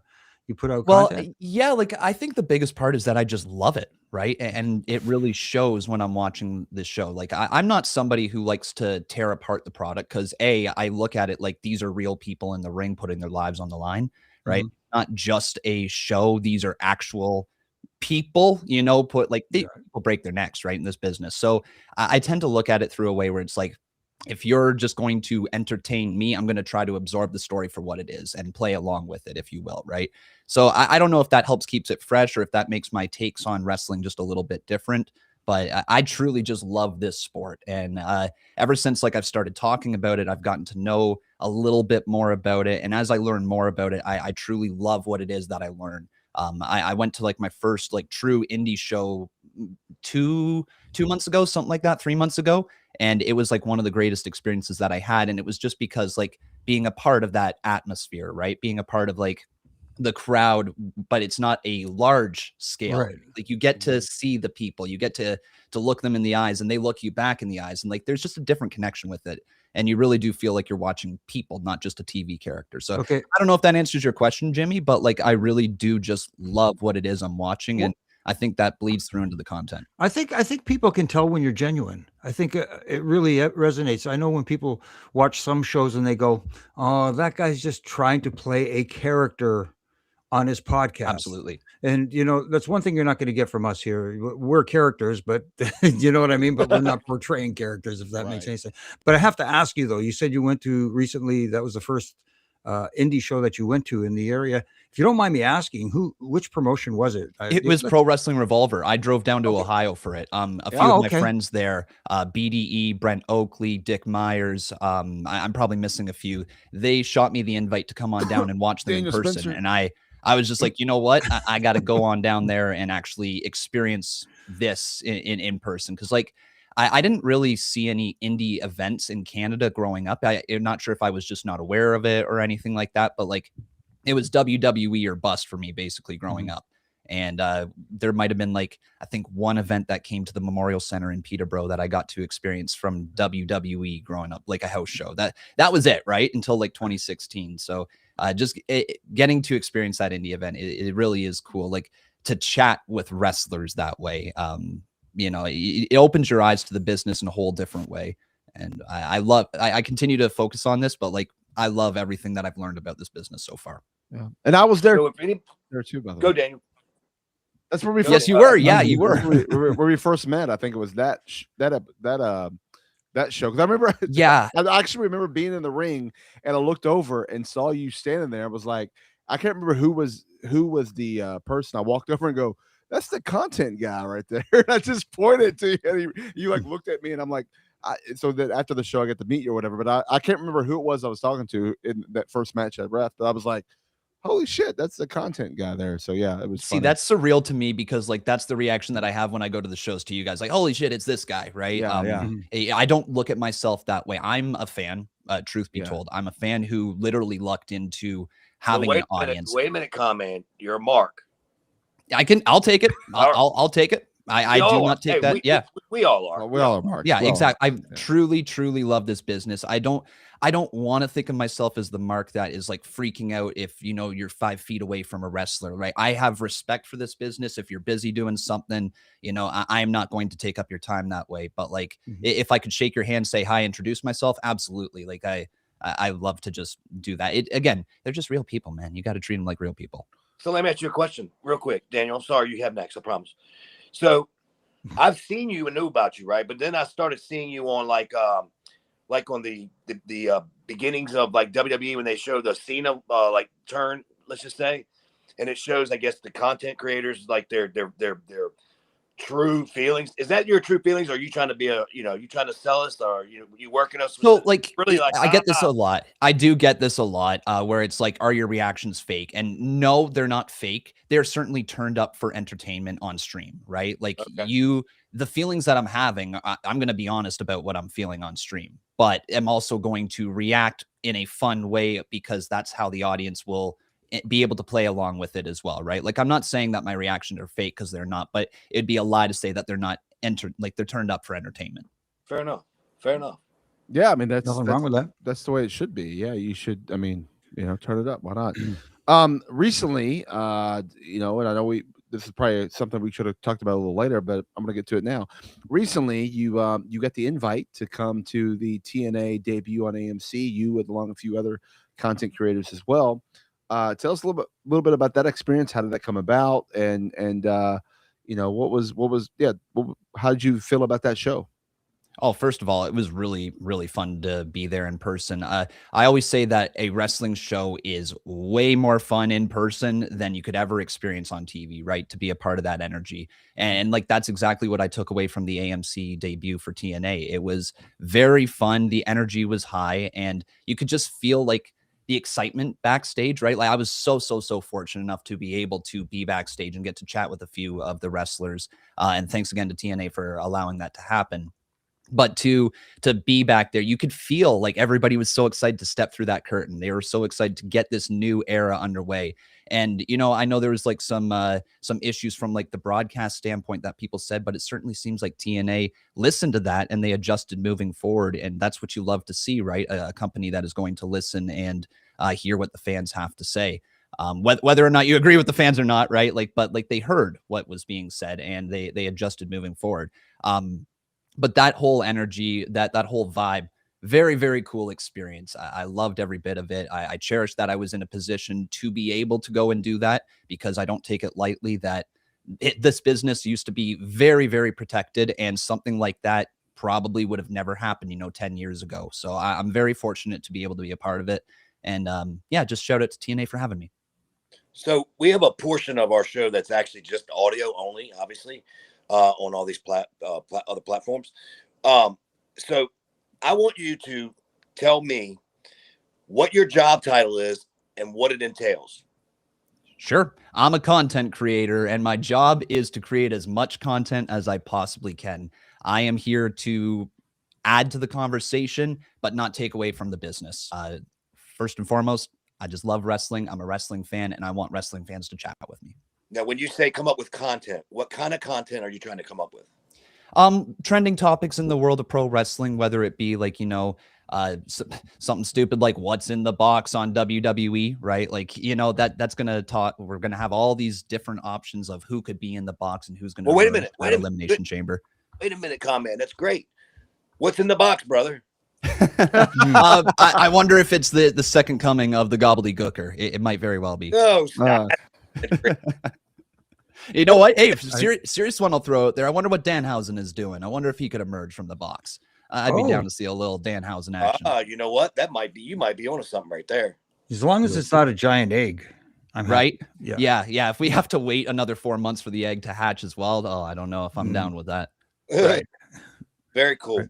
put out content? Yeah, like I think the biggest part is that I just love it, right? And it really shows when I'm watching this show. Like I'm not somebody who likes to tear apart the product, because I look at it like these are real people in the ring putting their lives on the line, right? Mm-hmm. Not just a show. These are actual people, people break their necks, right, in this business. So I tend to look at it through a way where it's like, if you're just going to entertain me, I'm going to try to absorb the story for what it is and play along with it, if you will, right? So I don't know if that helps keeps it fresh, or if that makes my takes on wrestling just a little bit different, but I truly just love this sport. And ever since like I've started talking about it, I've gotten to know a little bit more about it. And as I learn more about it, I truly love what it is that I learn. I went to like my first like true indie show two months ago, something like that, 3 months ago. And it was like one of the greatest experiences that I had. And it was just because like being a part of that atmosphere, right? Being a part of like the crowd, but it's not a large scale. Right. Like you get to see the people, you get to look them in the eyes, and they look you back in the eyes. And like, there's just a different connection with it. And you really do feel like you're watching people, not just a TV character. So I don't know if that answers your question, Jimmy, but like, I really do just love what it is I'm watching. And I think that bleeds through into the content. I think people can tell when you're genuine. I think it really resonates. I know when people watch some shows and they go, "Oh, that guy's just trying to play a character on his podcast." Absolutely. And that's one thing you're not going to get from us here. We're characters, but you know what I mean? But we're not portraying characters, if that makes any sense. But I have to ask you though, you said you went to recently, that was the first indie show that you went to in the area. If you don't mind me asking, which promotion was it? It was Pro Wrestling Revolver. I drove down to Ohio for it. A few of my friends there, BDE, Brent Oakley, Dick Myers. I'm probably missing a few. They shot me the invite to come on down and watch them in person. Spencer. And I was just like, you know what? I got to go on down there and actually experience this in person. Cause like, I didn't really see any indie events in Canada growing up. I'm not sure if I was just not aware of it or anything like that, but like it was WWE or bust for me basically growing up. And there might have been like, I think one event that came to the Memorial Center in Peterborough that I got to experience from WWE growing up, like a house show. That was it, right? Until like 2016. So just getting to experience that indie event, it really is cool. Like to chat with wrestlers that way. You know, it opens your eyes to the business in a whole different way. And I continue to focus on this, but like, I love everything that I've learned about this business so far. Yeah. And I was there, So there too, by the way. go, Daniel. That's where we Yes, you were. Yeah, you were. where we first met. I think it was that show. Because I remember, Yeah. I actually remember being in the ring and I looked over and saw you standing there. I was like, I can't remember who was the person. I walked over and go, that's the content guy right there. And I just pointed to you. And you like looked at me and I'm like, so that after the show I get to meet you or whatever. But I can't remember who it was I was talking to in that first match at Ref. But I was like, holy shit, that's the content guy there. So yeah, it was funny. See, that's surreal to me because like that's the reaction that I have when I go to the shows to you guys. Like, holy shit, it's this guy, right? Yeah, I don't look at myself that way. I'm a fan, truth be told. I'm a fan who literally lucked into having an audience. Wait a minute, comment. You're a mark. I'll take it. I'll take it. I do not take that. We all are. Well, we all are marked. Yeah, exactly. I truly love this business. I don't want to think of myself as the mark that is like freaking out if, you know, you're 5 feet away from a wrestler, right? I have respect for this business. If you're busy doing something, you know, I'm not going to take up your time that way. But like, if I could shake your hand, say hi, introduce myself, absolutely. Like I love to just do that. Again, they're just real people, man. You got to treat them like real people. So let me ask you a question real quick, Daniel. I'm sorry, you have next, I promise. So I've seen you and knew about you, right? But then I started seeing you on like on the beginnings of like WWE when they show the Cena like turn, let's just say, and it shows, I guess, the content creators like their true feelings. Is that your true feelings? Or are you trying to be you trying to sell us, or you working us? So like, really, like I get this a lot. I do get this a lot where it's like, are your reactions fake? And no, they're not fake. They're certainly turned up for entertainment on stream, right? Like the feelings that I'm having, I'm going to be honest about what I'm feeling on stream, but I'm also going to react in a fun way because that's how the audience will be able to play along with it as well, right? Like, I'm not saying that my reactions are fake because they're not, but it'd be a lie to say that they're not they're turned up for entertainment. Fair enough. Yeah, I mean that's nothing wrong with that. That's the way it should be. Yeah, you should. I mean, turn it up. Why not? Recently, and I know this is probably something we should have talked about a little later, but I'm gonna get to it now. Recently, you got the invite to come to the TNA debut on AMC. You, along a few other content creators as well. Tell us a little bit about that experience. How did that come about? And how did you feel about that show? Oh, first of all, it was really, really fun to be there in person. I always say that a wrestling show is way more fun in person than you could ever experience on TV, right? To be a part of that energy. And like, that's exactly what I took away from the AMC debut for TNA. It was very fun. The energy was high and you could just feel like the excitement backstage, right? Like I was so fortunate enough to be able to be backstage and get to chat with a few of the wrestlers. And thanks again to TNA for allowing that to happen. But to be back there, you could feel like everybody was so excited to step through that curtain. They were so excited to get this new era underway. And, I know there was like some issues from like the broadcast standpoint that people said, but it certainly seems like TNA listened to that and they adjusted moving forward. And that's what you love to see, right? A company that is going to listen and hear what the fans have to say. Whether or not you agree with the fans or not, right? But they heard what was being said and they adjusted moving forward. But that whole energy, that whole vibe, very, very cool experience. I loved every bit of it. I cherish that I was in a position to be able to go and do that because I don't take it lightly that this business used to be very, very protected and something like that probably would have never happened, 10 years ago. So I'm very fortunate to be able to be a part of it. And yeah, just shout out to TNA for having me. So we have a portion of our show that's actually just audio only, obviously, on all these other platforms. So I want you to tell me what your job title is and what it entails. Sure. I'm a content creator, and my job is to create as much content as I possibly can. I am here to add to the conversation, but not take away from the business. First and foremost, I just love wrestling. I'm a wrestling fan, and I want wrestling fans to chat with me. Now, when you say come up with content, what kind of content are you trying to come up with? Trending topics in the world of pro wrestling, whether it be like, something stupid like what's in the box on WWE, right? Like, that's going to talk. We're going to have all these different options of who could be in the box and who's going to wait a minute. Elimination Chamber. Wait a minute, comment. That's great. What's in the box, brother? I wonder if it's the second coming of the gobbledygooker. It might very well be. No, stop. You know what? Hey, serious one I'll throw out there. I wonder what Danhausen is doing. I wonder if he could emerge from the box. I'd be down to see a little Danhausen action. You know what? You might be onto something right there. As long as it's not a giant egg. I'm right. Happy. Yeah. If we have to wait another 4 months for the egg to hatch as well, I don't know if I'm down with that. Right. Very cool. Right.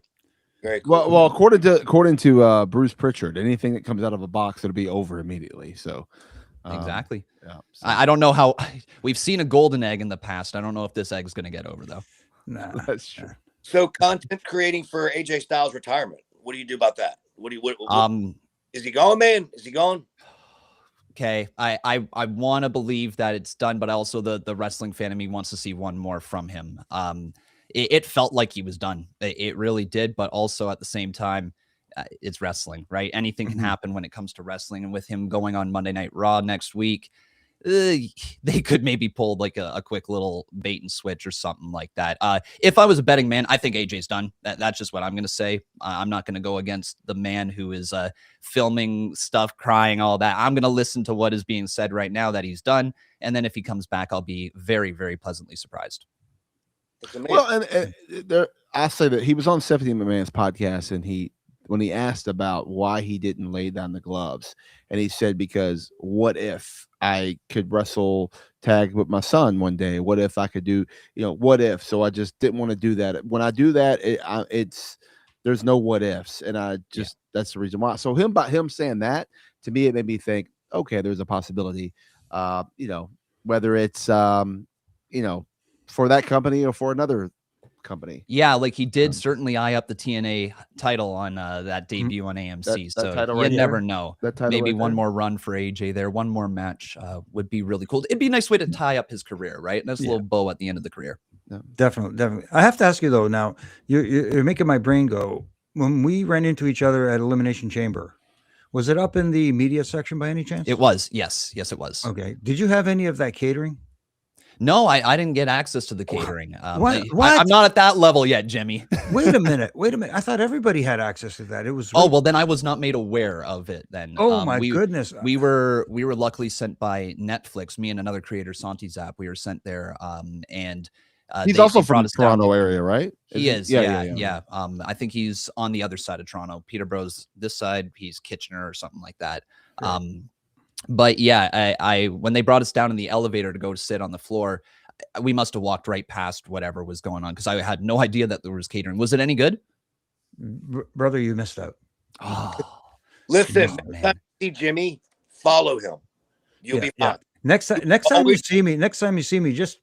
Very cool. Well, according to Bruce Pritchard, anything that comes out of a box, it'll be over immediately. So exactly. Yeah. So. I don't know how we've seen a golden egg in the past. I don't know if this egg's going to get over though. Nah, that's true. So content creating for AJ Styles retirement. What do you do about that? What is he going, man? Is he going? Okay. I want to believe that it's done, but also the wrestling fan of me wants to see one more from him. It felt like he was done. It really did. But also at the same time, it's wrestling, right? Anything can happen when it comes to wrestling. And with him going on Monday Night Raw next week, they could maybe pull like a quick little bait and switch or something like that. If I was a betting man, I think AJ's done. That's just what I'm going to say. I'm not going to go against the man who is filming stuff, crying, all that. I'm going to listen to what is being said right now that he's done. And then if he comes back, I'll be very, very pleasantly surprised. Well, and I'll say that he was on Stephanie McMahon's podcast, and when he asked about why he didn't lay down the gloves, and he said, because what if I could wrestle tag with my son one day? What if I could do, what if? So I just didn't want to do that. When I do that, there's no what ifs, and that's the reason why. So him saying that, to me, it made me think, okay, there's a possibility, whether it's for that company or for another company. Yeah, like he did certainly eye up the TNA title on that debut on AMC. That so you never know. Maybe one more run for AJ there, one more match would be really cool. It'd be a nice way to tie up his career, right? Nice little bow at the end of the career. Yeah. Definitely. I have to ask you though. Now you're making my brain go. When we ran into each other at Elimination Chamber, was it up in the media section by any chance? It was. Yes, it was. Okay. Did you have any of that catering? No, I didn't get access to the catering. What? I'm not at that level yet, Jimmy. Wait a minute. I thought everybody had access to that. It was. Oh, well, then I was not made aware of it then. Oh, my goodness. We were luckily sent by Netflix, me and another creator, Santi Zap. We were sent there. And he's also from the Toronto area, right? He is. Yeah. I think he's on the other side of Toronto. Peterborough's this side. He's Kitchener or something like that. Right. But yeah, I when they brought us down in the elevator to go sit on the floor, we must have walked right past whatever was going on because I had no idea that there was catering. Was it any good? Brother, you missed out. Oh, listen, see Jimmy, follow him. You'll be fine. Next time you see me, just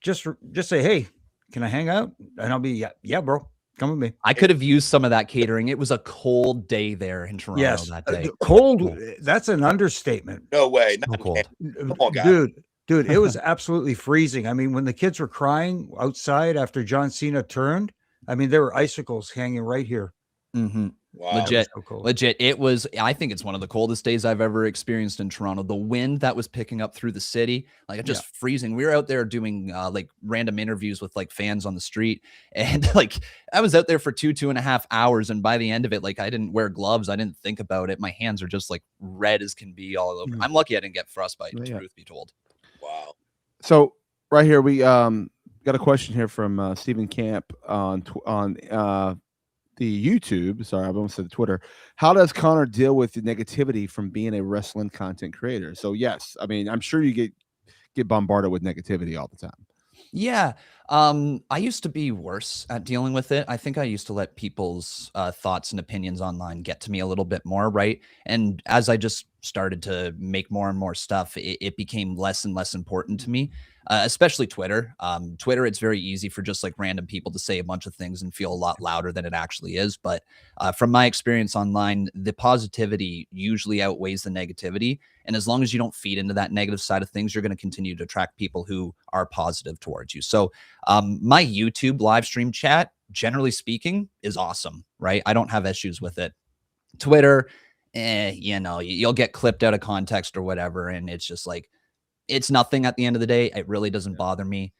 say, hey, can I hang out? And I'll be yeah, bro. Come with me. I could have used some of that catering. It was a cold day there in Toronto that day. Cold. That's an understatement. No way. So cold. Come on, guys. Dude, it was absolutely freezing. I mean, when the kids were crying outside after John Cena turned, I mean, there were icicles hanging right here. Mm-hmm. Wow. Legit. It was, I think it's one of the coldest days I've ever experienced in Toronto. The wind that was picking up through the city, like just freezing. We were out there doing like random interviews with like fans on the street. And like, I was out there for 2.5 hours. And by the end of it, like I didn't wear gloves. I didn't think about it. My hands are just like red as can be all over. I'm lucky I didn't get frostbite, truth be told. Wow. So right here, we got a question here from Stephen Camp on YouTube, sorry, I almost said Twitter. How does Connor deal with the negativity from being a wrestling content creator? So yes, I mean, I'm sure you get bombarded with negativity all the time. Yeah. I used to be worse at dealing with it. I think I used to let people's thoughts and opinions online get to me a little bit more, right? And as I just started to make more and more stuff, it became less and less important to me, especially Twitter. Twitter, it's very easy for just like random people to say a bunch of things and feel a lot louder than it actually is. But from my experience online, the positivity usually outweighs the negativity. And as long as you don't feed into that negative side of things, you're going to continue to attract people who are positive towards you. So my YouTube live stream chat, generally speaking, is awesome, right? I don't have issues with it. Twitter, you'll get clipped out of context or whatever. And it's just like, it's nothing at the end of the day. It really doesn't bother me.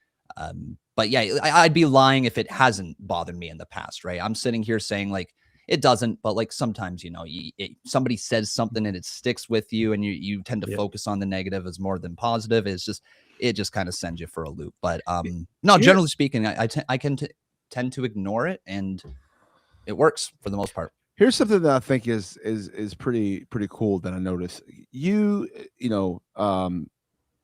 But yeah, I'd be lying if it hasn't bothered me in the past, right? I'm sitting here saying like, it doesn't, but like sometimes, somebody says something and it sticks with you and you tend to focus on the negative as more than positive. It just kind of sends you for a loop. But no, generally speaking, I tend to ignore it, and it works for the most part. Here's something that I think is pretty cool that I noticed.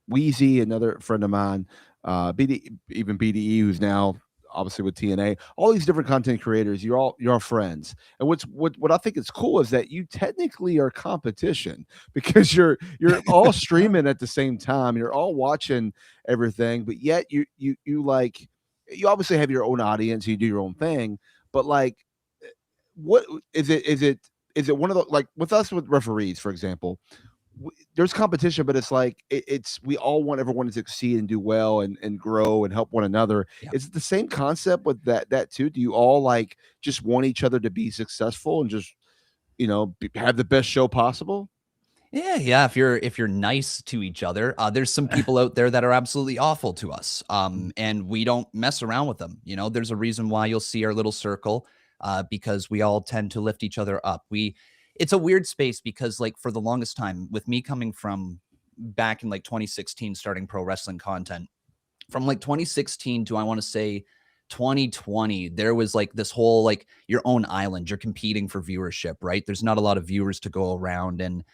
Wheezy, another friend of mine, BDE, who's now obviously with TNA, all these different content creators, you're all friends. And what I think is cool is that you technically are competition, because you're all streaming at the same time, you're all watching everything, but yet you obviously have your own audience, you do your own thing, but like, what is it one of the, like with us with referees, for example, there's competition, but it's like we all want everyone to succeed and do well and grow and help one another. Yeah. Is it the same concept with that too? Do you all like just want each other to be successful and just have the best show possible? Yeah. If you're nice to each other, there's some people out there that are absolutely awful to us, and we don't mess around with them. There's a reason why you'll see our little circle, because we all tend to lift each other up. It's a weird space because like for the longest time, with me coming from back in like 2016, starting pro wrestling content, from like 2016 to I want to say 2020, there was like this whole like your own island, you're competing for viewership, right? There's not a lot of viewers to go around, and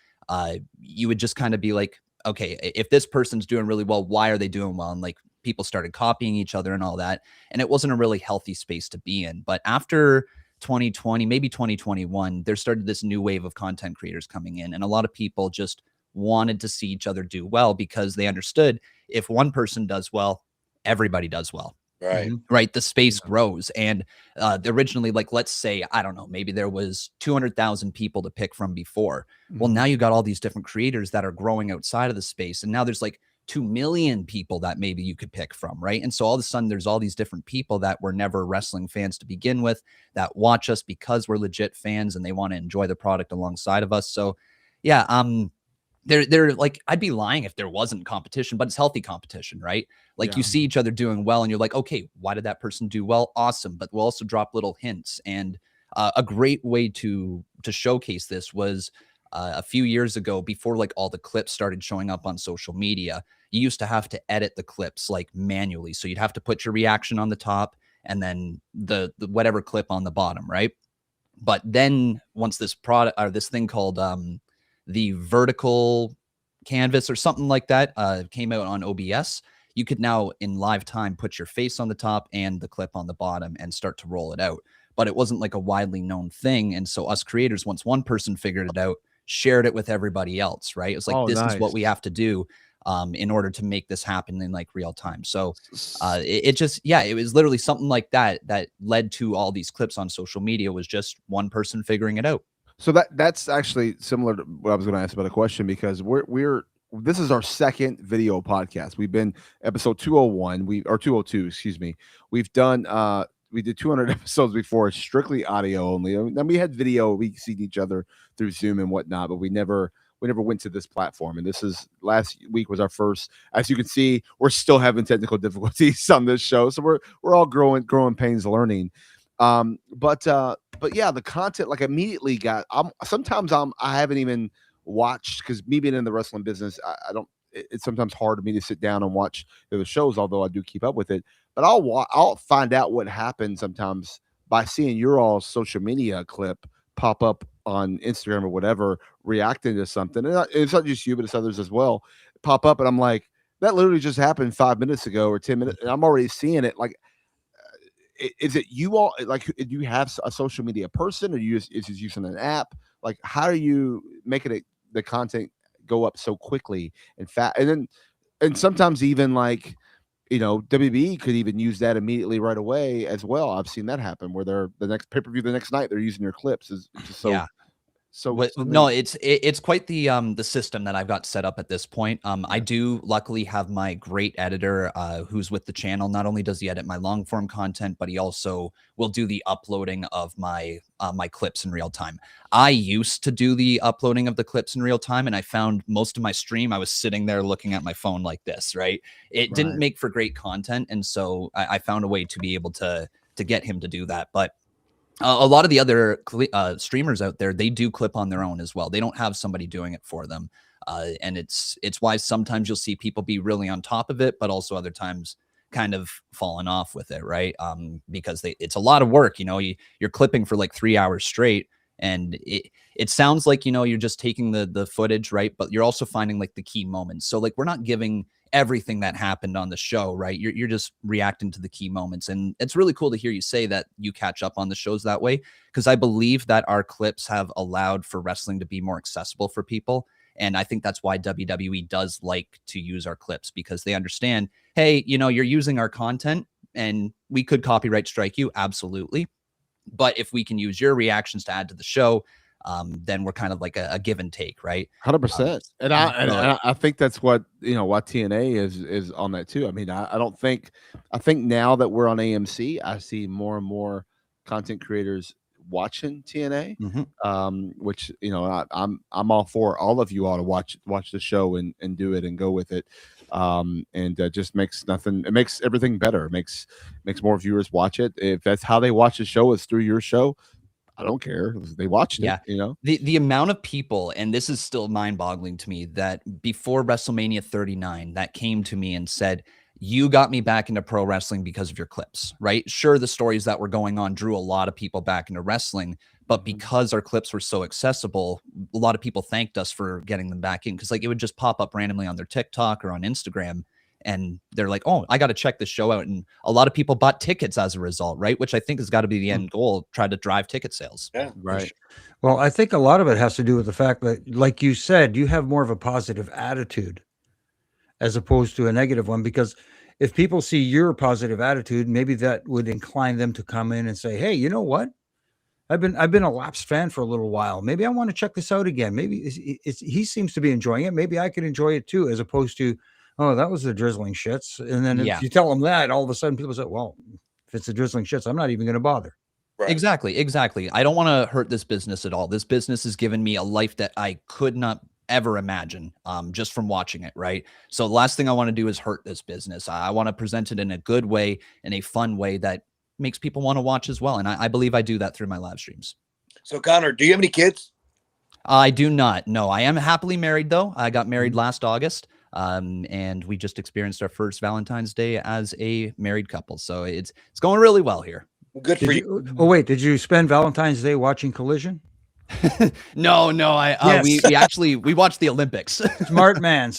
you would just kind of be like, okay, if this person's doing really well, why are they doing well? And like people started copying each other and all that, and it wasn't a really healthy space to be in. But after 2020, maybe 2021, there started this new wave of content creators coming in, and a lot of people just wanted to see each other do well because they understood if one person does well, everybody does well. Right. The space grows. And originally, like, let's say, I don't know, maybe there was 200,000 people to pick from before. Well, now you got all these different creators that are growing outside of the space. And now there's like 2 million people that maybe you could pick from, right? And so all of a sudden there's all these different people that were never wrestling fans to begin with that watch us because we're legit fans and they want to enjoy the product alongside of us. So yeah, they're like, I'd be lying if there wasn't competition, but it's healthy competition, right? Like you see each other doing well and you're like, okay, why did that person do well? Awesome. But we'll also drop little hints. And a great way to showcase this was a few years ago, before like all the clips started showing up on social media, you used to have to edit the clips like manually. So you'd have to put your reaction on the top and then the whatever clip on the bottom, right? But then once this product or this thing called the vertical canvas or something like that came out on OBS, you could now in live time put your face on the top and the clip on the bottom and start to roll it out. But it wasn't like a widely known thing. And so us creators, once one person figured it out, shared it with everybody else, right? It's like, this is what we have to do in order to make this happen in like real time. So it was literally something like that led to all these clips on social media, was just one person figuring it out. So that's actually similar to what I was going to ask about a question, because this is our second video podcast. We've been episode 201, or 202, excuse me. We've done we did 200 episodes before, strictly audio only. Then we had video, we seen each other through Zoom and whatnot, but we never went to this platform. And this is, last week was our first. As you can see, we're still having technical difficulties on this show, so we're all growing pains learning. But yeah, the content like immediately got. I haven't even watched, because me being in the wrestling business, I don't. It's sometimes hard for me to sit down and watch the shows, although I do keep up with it. But I'll find out what happened sometimes by seeing your all social media clip pop up on Instagram or whatever, reacting to something, and it's not just you, but it's others as well, pop up, and I'm like, that literally just happened 5 minutes ago or 10 minutes, and I'm already seeing it. Like, is it you all? Like, do you have a social media person, or is it using an app? Like, how are you making the content go up so quickly and fast? And sometimes even like, WWE could even use that immediately right away as well. I've seen that happen where they're the next pay-per-view the next night they're using your clips. Is just so. Yeah. So no, it's quite the system that I've got set up at this point. I do luckily have my great editor who's with the channel. Not only does he edit my long form content, but he also will do the uploading of my my clips in real time. I used to do the uploading of the clips in real time, and I found most of my stream I was sitting there looking at my phone like this. Right, it didn't make for great content, and so I found a way to be able to get him to do that, but. A lot of the other streamers out there, they do clip on their own as well. They don't have somebody doing it for them. And it's why sometimes you'll see people be really on top of it, but also other times kind of falling off with it, right? Because it's a lot of work. You're clipping for like 3 hours straight, and it sounds like, you're just taking the footage, right? But you're also finding like the key moments. So like, we're not giving everything that happened on the show, right? You're just reacting to the key moments. And it's really cool to hear you say that you catch up on the shows that way, because I believe that our clips have allowed for wrestling to be more accessible for people. And I think that's why WWE does like to use our clips, because they understand, hey, you're using our content and we could copyright strike you. Absolutely. But if we can use your reactions to add to the show, then we're kind of like a give and take, right? 100%. And I think that's what why TNA is on that too. I mean, I think now that we're on AMC, I see more and more content creators watching TNA, which I'm all for all of you all to watch the show and do it and go with it, and just makes everything better. It makes more viewers watch it. If that's how they watch the show is through your show, I don't care. They watched it, The amount of people, and this is still mind-boggling to me, that before WrestleMania 39 that came to me and said, you got me back into pro wrestling because of your clips, right? Sure, the stories that were going on drew a lot of people back into wrestling, but because our clips were so accessible, a lot of people thanked us for getting them back in, because like it would just pop up randomly on their TikTok or on Instagram. And they're like, oh, I got to check this show out. And a lot of people bought tickets as a result, right? Which I think has got to be the end goal, try to drive ticket sales. Yeah, right. Well, I think a lot of it has to do with the fact that, like you said, you have more of a positive attitude as opposed to a negative one, because if people see your positive attitude, maybe that would incline them to come in and say, hey, you know what? I've been a lapsed fan for a little while. Maybe I want to check this out again. Maybe he seems to be enjoying it. Maybe I could enjoy it too, as opposed to, oh, that was the drizzling shits. And then if you tell them that, all of a sudden people say, well, if it's the drizzling shits, I'm not even going to bother. Right. Exactly. I don't want to hurt this business at all. This business has given me a life that I could not ever imagine, just from watching it, right? So the last thing I want to do is hurt this business. I want to present it in a good way, in a fun way that makes people want to watch as well. And I believe I do that through my live streams. So Connor, do you have any kids? I do not. No, I am happily married though. I got married last August. And we just experienced our first Valentine's Day as a married couple. So it's going really well here. Good for you. Oh, wait, did you spend Valentine's Day watching Collision? No. We watched the Olympics. Smart man.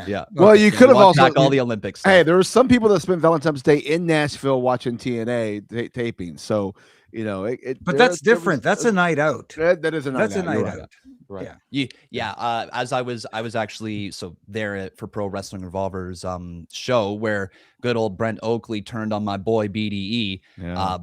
Yeah. Well, you could have also all the Olympics. Hey, there were some people that spent Valentine's Day in Nashville watching TNA taping. So, but that's different. That's a night out. That is a night out. That's a night out. Right. Yeah. As I was actually there for Pro Wrestling Revolver's show, where good old Brent Oakley turned on my boy BDE. Yeah.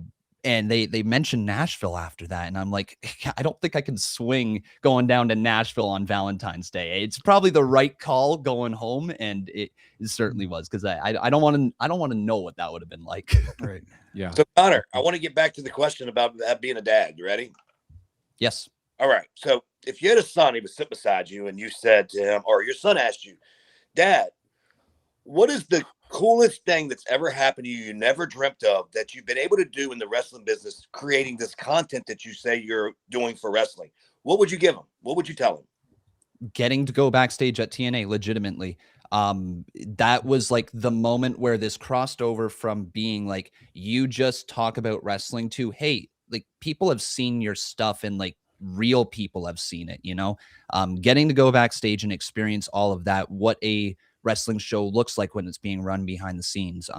And they mentioned Nashville after that. And I'm like, I don't think I can swing going down to Nashville on Valentine's Day. It's probably the right call going home. And it certainly was, because I don't want to know what that would have been like. Right. Yeah. So Connor, I want to get back to the question about being a dad. You ready? Yes. All right. So if you had a son, he was sitting beside you and you said to him, or your son asked you, Dad, what is the coolest thing that's ever happened to you never dreamt of that you've been able to do in the wrestling business, creating this content that you say you're doing for wrestling? What would you give him? What would you tell him? Getting to go backstage at TNA legitimately. That was like the moment where this crossed over from being like, you just talk about wrestling to, hey, like people have seen your stuff and like real people have seen it, you know, getting to go backstage and experience all of that, what a wrestling show looks like when it's being run behind the scenes.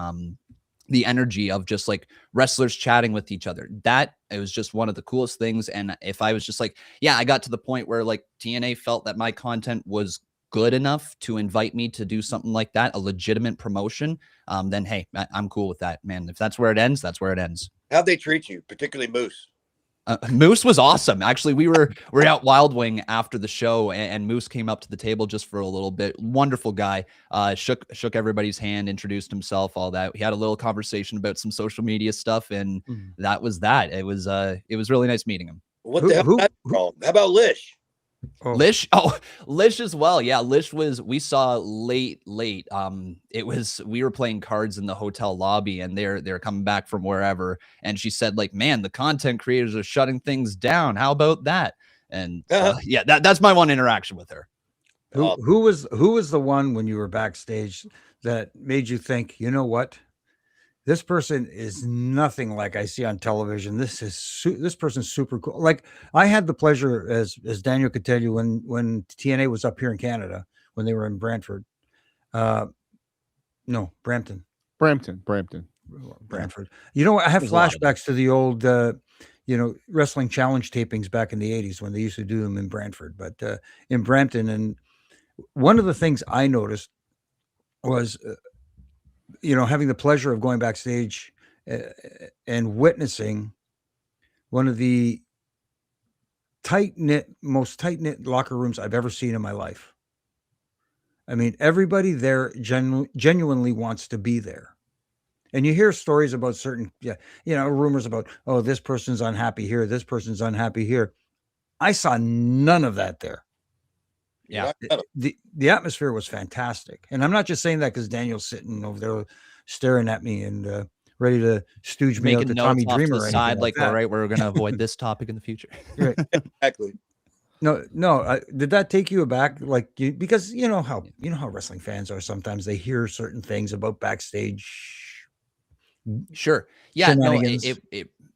The energy of just like wrestlers chatting with each other, that it was just one of the coolest things. And if I was just like, yeah, I got to the point where like TNA felt that my content was good enough to invite me to do something like that, a legitimate promotion, then hey, I'm cool with that, man. If that's where it ends, that's where it ends. How'd they treat you, particularly Moose? Moose was awesome. Actually, we were at Wild Wing after the show, and Moose came up to the table just for a little bit. Wonderful guy. Shook everybody's hand, introduced himself, all that. We had a little conversation about some social media stuff, and that was that. It was really nice meeting him. What the hell? How about Lish? Lish, Lish as well. Yeah, Lish we saw late. We were playing cards in the hotel lobby, and they're coming back from wherever, and she said like, man, the content creators are shutting things down. How about that? And yeah, that's my one interaction with her. Who was the one when you were backstage that made you think, you know what? This person is nothing like I see on television. This person's super cool. Like I had the pleasure, as Daniel could tell you, when TNA was up here in Canada, when they were in Brantford. No, Brampton. Brampton. Brantford. You know, I have flashbacks to the old, wrestling challenge tapings back in the 80s when they used to do them in Brantford, but in Brampton. And one of the things I noticed was, having the pleasure of going backstage and witnessing one of the most tight-knit locker rooms I've ever seen in my life. I mean, everybody there genuinely wants to be there. And you hear stories about certain, rumors about, oh, this person's unhappy here, this person's unhappy here. I saw none of that there. Yeah. The atmosphere was fantastic. And I'm not just saying that because Daniel's sitting over there staring at me and ready to stooge me out to Tommy Dreamer. The side, like all right, we're going to avoid this topic in the future. Right. Exactly. No. Did that take you aback? Because you know how wrestling fans are. Sometimes they hear certain things about backstage. Sure. Yeah. No.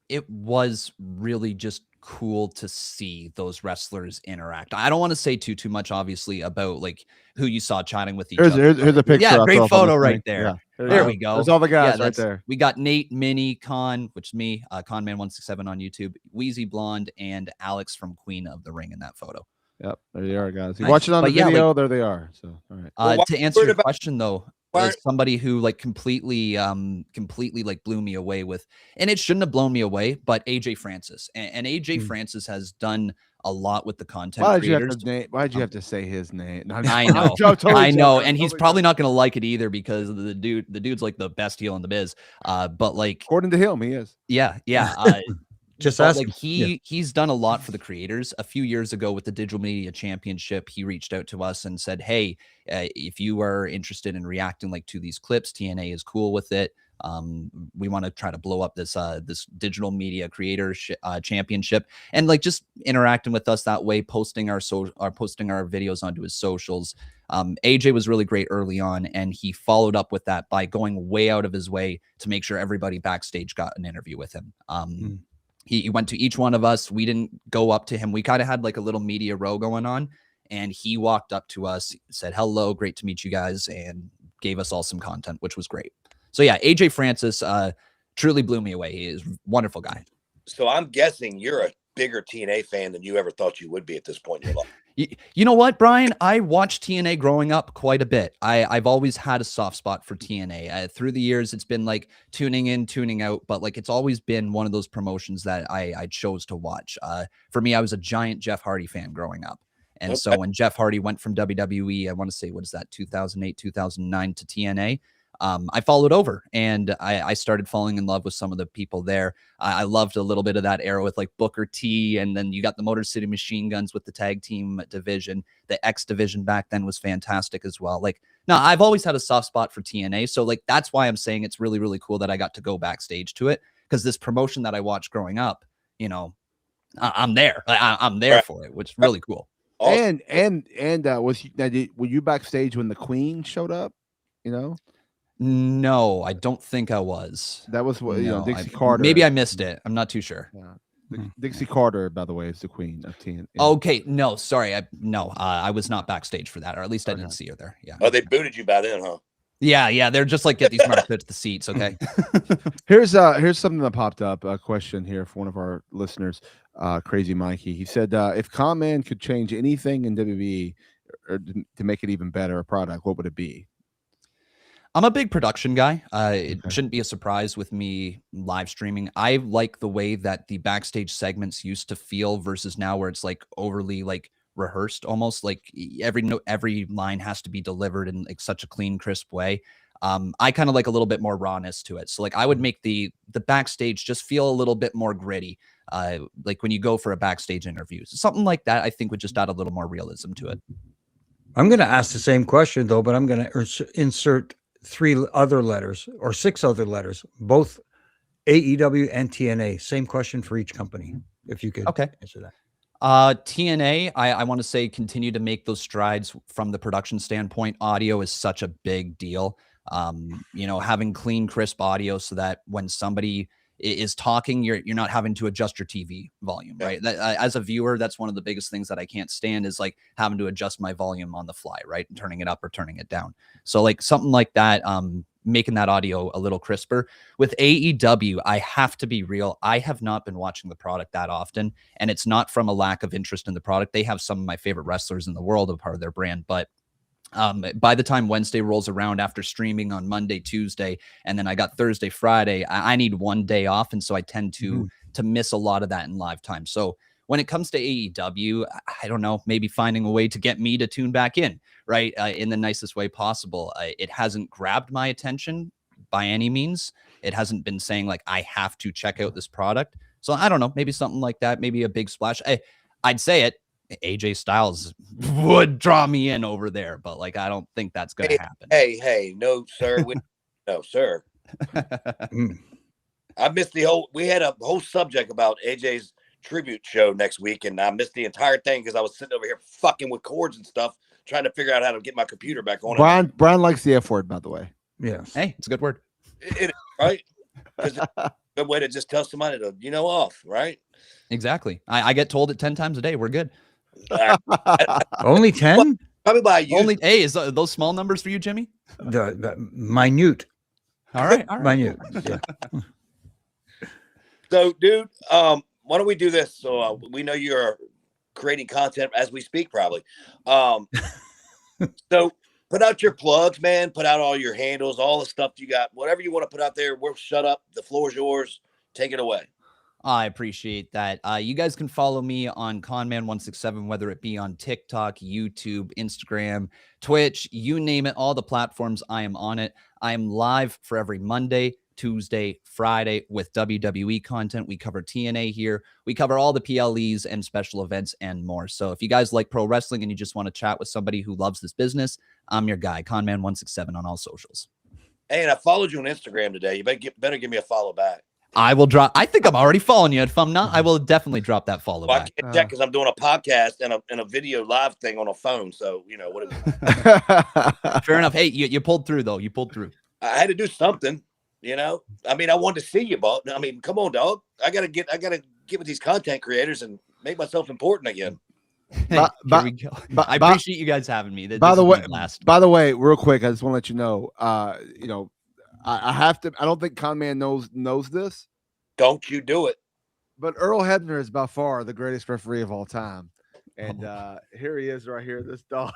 It was really just cool to see those wrestlers interact. I don't want to say too much, obviously, about like who you saw chatting with each other. Here's a picture. Yeah, great photo right there. Yeah. There we go. There's all the guys right there. We got Nate, Minnie, Con, which is me, Conman167 on YouTube, Wheezy Blonde, and Alex from Queen of the Ring in that photo. Yep, there they are, guys. You watch it on the video, there they are. So, all right. To answer your question, though, as somebody who like completely like blew me away with, and it shouldn't have blown me away, but AJ Francis and AJ Francis has done a lot with the content creators. Why'd you have to say his name? I know, I know, and he's probably not going to like it either because the dude's like the best heel in the biz. But like, according to him, he is. Yeah. Just ask like he's done a lot for the creators. A few years ago with the Digital Media Championship, he reached out to us and said, hey, if you are interested in reacting like to these clips, TNA is cool with it. We want to try to blow up this Digital Media Creator Championship, and like just interacting with us that way, posting our videos onto his socials. AJ was really great early on, and he followed up with that by going way out of his way to make sure everybody backstage got an interview with him. He went to each one of us. We didn't go up to him. We kind of had like a little media row going on, and he walked up to us, said, hello, great to meet you guys, and gave us all some content, which was great. So yeah, AJ Francis truly blew me away. He is a wonderful guy. So I'm guessing you're a bigger TNA fan than you ever thought you would be at this point in your life. You know what, Brian? I watched TNA growing up quite a bit. I've always had a soft spot for TNA. Through the years, it's been like tuning in, tuning out, but like it's always been one of those promotions that I chose to watch. For me, I was a giant Jeff Hardy fan growing up. And so when Jeff Hardy went from WWE, I want to say, what is that, 2008, 2009 to TNA, I followed over and I started falling in love with some of the people there. I loved a little bit of that era with like Booker T, and then you got the Motor City Machine Guns with the tag team division. The X division back then was fantastic as well. Like, no, I've always had a soft spot for TNA. So like, that's why I'm saying it's really, really cool that I got to go backstage to it, because this promotion that I watched growing up, you know, I'm there. I'm there for it, which is really cool. Awesome. And were you backstage when the Queen showed up? You know? No, I don't think I was. That was what Dixie Carter. Maybe I missed it. I'm not too sure. Dixie Carter, by the way, is the queen of TNA. Okay, no, sorry, I was not backstage for that, or at least I didn't see her there. Yeah. Oh, they booted you by then, huh? Yeah. They're just like, get these marks to the seats, okay? Here's something that popped up. A question here for one of our listeners, Crazy Mikey. He said, if Conman could change anything in WWE or to make it even better, a product, what would it be? I'm a big production guy. It shouldn't be a surprise with me live streaming. I like the way that the backstage segments used to feel versus now where it's like overly like rehearsed, almost like every line has to be delivered in like such a clean, crisp way. I kind of like a little bit more rawness to it. So like I would make the backstage just feel a little bit more gritty. Like when you go for a backstage interview, something like that, I think would just add a little more realism to it. I'm going to ask the same question though, but I'm going to insert 3 other letters or 6 other letters, both AEW and TNA. Same question for each company, if you could answer that. TNA, I want to say continue to make those strides from the production standpoint. Audio is such a big deal. Having clean, crisp audio so that when somebody is talking, you're not having to adjust your TV volume, right? As a viewer, that's one of the biggest things that I can't stand is like having to adjust my volume on the fly, right? And turning it up or turning it down. So like something like that, making that audio a little crisper. With AEW, I have to be real. I have not been watching the product that often, and it's not from a lack of interest in the product. They have some of my favorite wrestlers in the world, a part of their brand, but by the time Wednesday rolls around after streaming on Monday, Tuesday, and then I got Thursday, Friday, I need one day off. And so I tend to miss a lot of that in live time. So when it comes to AEW, I don't know, maybe finding a way to get me to tune back in, right? In the nicest way possible. It hasn't grabbed my attention by any means. It hasn't been saying like, I have to check out this product. So I don't know, maybe something like that, maybe a big splash. I'd say it. AJ Styles would draw me in over there, but like I don't think that's going to happen. Hey, no, sir. No, sir. I missed we had a whole subject about AJ's tribute show next week, and I missed the entire thing because I was sitting over here fucking with cords and stuff, trying to figure out how to get my computer back on. Brian likes the F word, by the way. Yes. Hey, it's a good word. It is, right? Because it's a good way to just tell somebody to, off, right? Exactly. I get told it 10 times a day. We're good. Only 10? Probably by only. Hey, is those small numbers for you, Jimmy? The minute. All right. Minute. Yeah. So, dude, why don't we do this? So we know you're creating content as we speak, probably. So put out your plugs, man. Put out all your handles, all the stuff you got, whatever you want to put out there. We'll shut up. The floor is yours. Take it away. I appreciate that. You guys can follow me on Conman167, whether it be on TikTok, YouTube, Instagram, Twitch, you name it, all the platforms. I am on it. I am live for every Monday, Tuesday, Friday with WWE content. We cover TNA here. We cover all the PLEs and special events and more. So if you guys like pro wrestling and you just want to chat with somebody who loves this business, I'm your guy, Conman167 on all socials. Hey, and I followed you on Instagram today. You better give me a follow back. I will drop. I think I'm already following you. If I'm not, I will definitely drop that follow back. I can't check because I'm doing a podcast and a video live thing on a phone. So, what is it? Fair enough. Hey, you pulled through, though. You pulled through. I had to do something, I mean, I wanted to see you, Bob. I mean, come on, dog. I gotta get with these content creators and make myself important again. Here we go. I appreciate you guys having me. By the way, real quick, I just want to let you know, I have to. I don't think Conman knows this. Don't you do it? But Earl Hebner is by far the greatest referee of all time, and here he is, right here. This dog.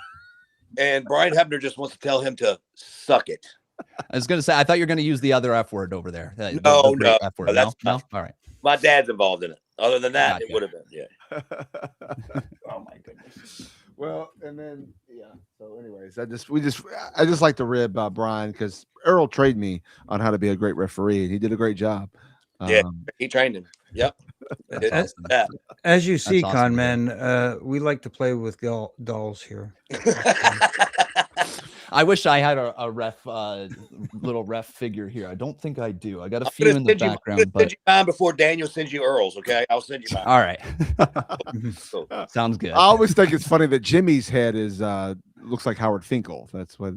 And Brian Hebner just wants to tell him to suck it. I was going to say, I thought you were going to use the other F word over there. No, F word. No. All right. My dad's involved in it. Other than that, it would have been. Yeah. Oh my goodness. Well, and then So, anyways, I just like to rib Brian because Earl trained me on how to be a great referee, and he did a great job. Yeah, he trained him. Yep. As you see, That's awesome. Conman, we like to play with dolls here. I wish I had a ref, little ref figure here. I don't think I do. I got a few in the background, but send you mine before Daniel sends you Earl's. Okay, I'll send you mine. All right. Sounds good. I always think it's funny that Jimmy's head is looks like Howard Finkel. That's what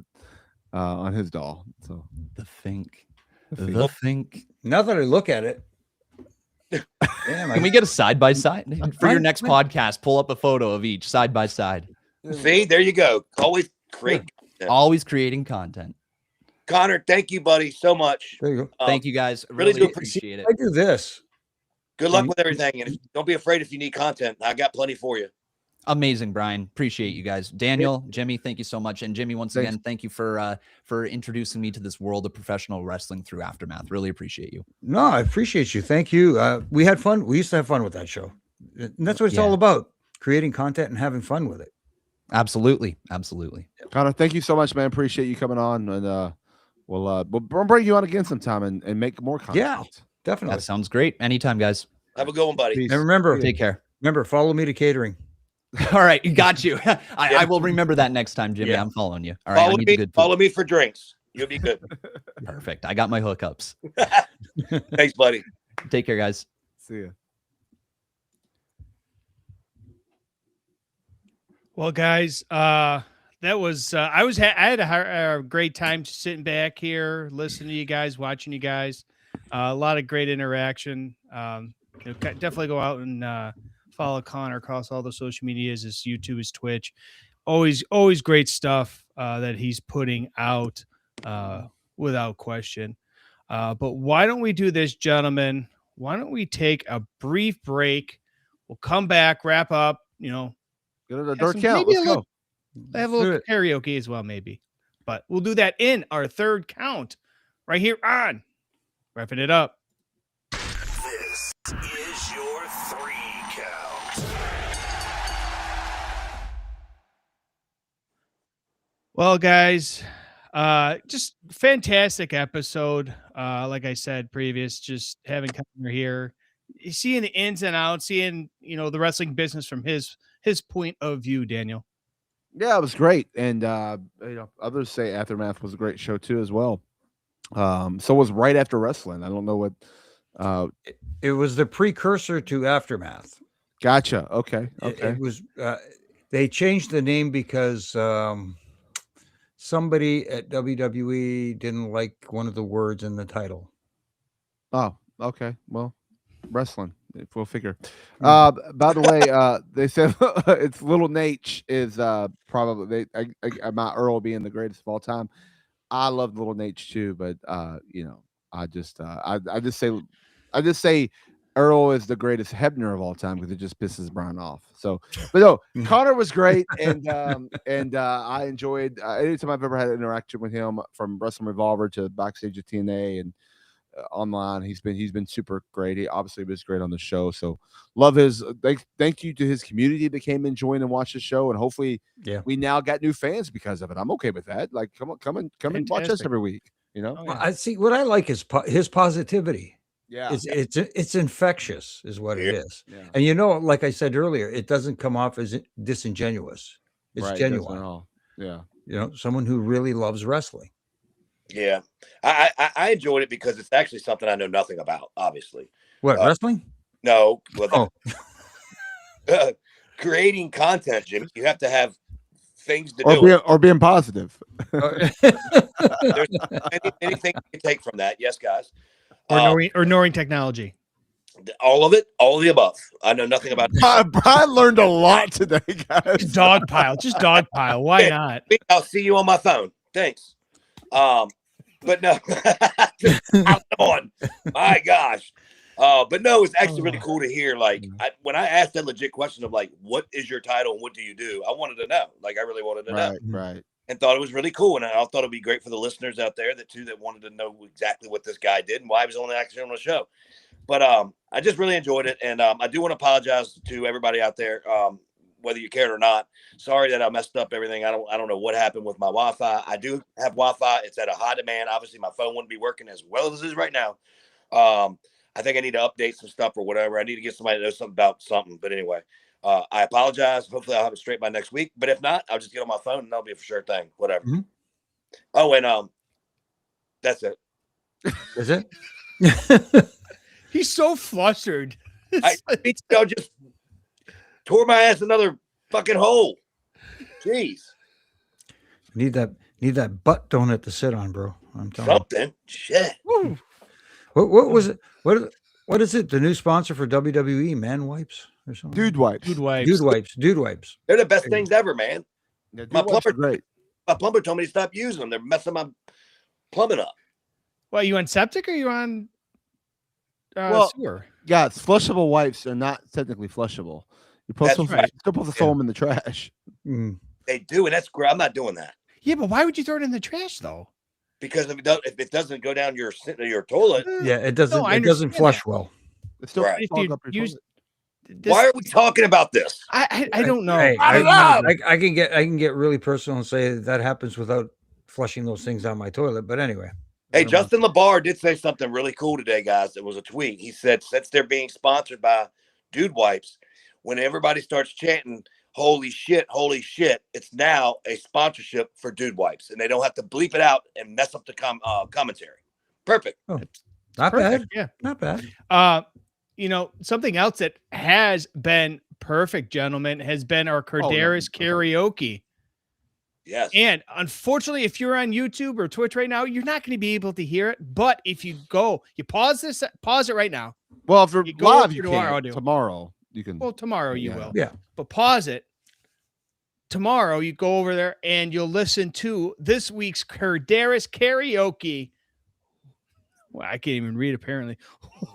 on his doll. So the Fink. Now that I look at it, Damn, Can we get a side by side for your next podcast? Pull up a photo of each side by side. See, there you go. Always create. content. Always creating content. Connor, thank you, buddy, so much. There you go. Thank you guys. really Really do appreciate it. I do this. Good luck with everything, and don't be afraid if you need content. I got plenty for you. Amazing, Brian. Appreciate you guys. Daniel, Jimmy, thank you so much. And Jimmy, once again, thank you for introducing me to this world of professional wrestling through Aftermath. Really appreciate you. No, I appreciate you. Thank you. We had fun. We used to have fun with that show. And that's what it's all about. Creating content and having fun with it. Absolutely. Absolutely. Connor, thank you so much, man. Appreciate you coming on, and we'll bring you on again sometime and make more content. Yeah, definitely. That sounds great. Anytime, guys. Have a good one, buddy. Peace. And remember, Take care. follow me to catering. All right. Got you. I will remember that next time, Jimmy. Yeah. I'm following you. All right. I need the good food. Follow me for drinks. You'll be good. Perfect. I got my hookups. Thanks, buddy. Take care, guys. See ya. Well, guys, that was I had a great time just sitting back here, listening to you guys, watching you guys. A lot of great interaction. Definitely go out and follow Connor across all the social medias, his YouTube, his Twitch. Always great stuff that he's putting out, without question. But why don't we do this, gentlemen? Why don't we take a brief break? We'll come back, wrap up. Go to the Have dirt some- count. maybe Let's a go. Have a little karaoke as well, maybe. But we'll do that in our third count right here on Wrapping It Up. This is your 3 count. Well, guys, just fantastic episode. Like I said previous, just having Connor here, seeing the ins and outs, seeing the wrestling business from his point of view. Daniel. Yeah, it was great, and others say Aftermath was a great show too as well. So was Right After Wrestling. I don't know what. It was the precursor to Aftermath. Gotcha. Okay. It was. They changed the name because somebody at WWE didn't like one of the words in the title. Oh, okay. Well, wrestling. We'll figure. By the way, they said it's Little Nate is probably my Earl being the greatest of all time. I love Little Nate too, but I just say Earl is the greatest Hebner of all time because it just pisses Brian off. So, but no, Connor was great, and I enjoyed anytime I've ever had an interaction with him, from Wrestling Revolver to backstage at TNA and online. He's been super great. He obviously was great on the show. So love his. Thank you to his community that came and joined and watched the show, and hopefully, we now got new fans because of it. I'm okay with that. Like, come and watch us every week. I see. What I like is his positivity. Yeah, it's infectious, is what it is. Yeah. And like I said earlier, it doesn't come off as disingenuous. It's genuine. Yeah, someone who really loves wrestling. Yeah, I enjoyed it because it's actually something I know nothing about. Obviously, what wrestling? No, creating content, Jimmy. You have to have things to do, or being positive. There's anything you can take from that. Yes, guys. Or knowing technology. All of it, all of the above. I know nothing about it. Brian learned a lot today, guys. Just dogpile. Why not? I'll see you on my phone. Thanks. But no, come on, my gosh. But no, it's actually really cool to hear. Like, when I asked that legit question of like, what is your title and what do you do? I wanted to know. Like, I really wanted to know. Right. And thought it was really cool. And I thought it'd be great for the listeners out there that wanted to know exactly what this guy did and why he was actually on the show. But I just really enjoyed it. And I do want to apologize to everybody out there, whether you cared or not. Sorry that I messed up everything. I don't know what happened with my Wi-Fi. I do have Wi-Fi. It's at a high demand. Obviously, my phone wouldn't be working as well as it is right now. I think I need to update some stuff or whatever. I need to get somebody to know something about something. But anyway, I apologize. Hopefully, I'll have it straight by next week. But if not, I'll just get on my phone and that'll be a for sure thing. Whatever. Mm-hmm. Oh, and that's it. Is it? He's so flustered. I just tore my ass another fucking hole. Jeez. Need that butt donut to sit on, bro. I'm telling you. Something. Shit. What was it? What is it? The new sponsor for WWE, Man Wipes or something? Dude wipes. Dude wipes. Dude Wipes. Dude Wipes. They're the best things ever, man. Yeah, dude My wipes are plumber- great. My plumber told me to stop using them. They're messing my plumbing up. What, you on septic or you on sewer? Yeah, it's flushable wipes are not technically flushable. You're That's supposed to, right. you're supposed to throw them in the trash. Mm. They do, and that's great. I'm not doing that Yeah, but why would you throw it in the trash though? because if it doesn't go down your toilet, Yeah, it doesn't. No, I it doesn't understand flush that. well. It's still Right. If clog you up your use toilet. why are we talking about this? I don't know. Hey, Cut it up! I can get really personal and say that happens without flushing those things down my toilet. But anyway. Hey, I don't Justin LeBar did say something really cool today, guys. It was a tweet. He said, since they're being sponsored by Dude Wipes, when everybody starts chanting, holy shit, it's now a sponsorship for Dude Wipes. And they don't have to bleep it out and mess up the commentary. Perfect. Not Perfect, bad. yeah. Not bad. You know, something else that has been perfect, gentlemen, has been our Corderis karaoke. Yes. And unfortunately, if you're on YouTube or Twitch right now, you're not going to be able to hear it. But if you go, you pause it right now. Well, if you're You go live, over you to can. our audio. Tomorrow, you can. Well, tomorrow you Yeah. will. Yeah. But pause it. Tomorrow, you go over there and you'll listen to this week's Corderis karaoke. Well, I can't even read, apparently.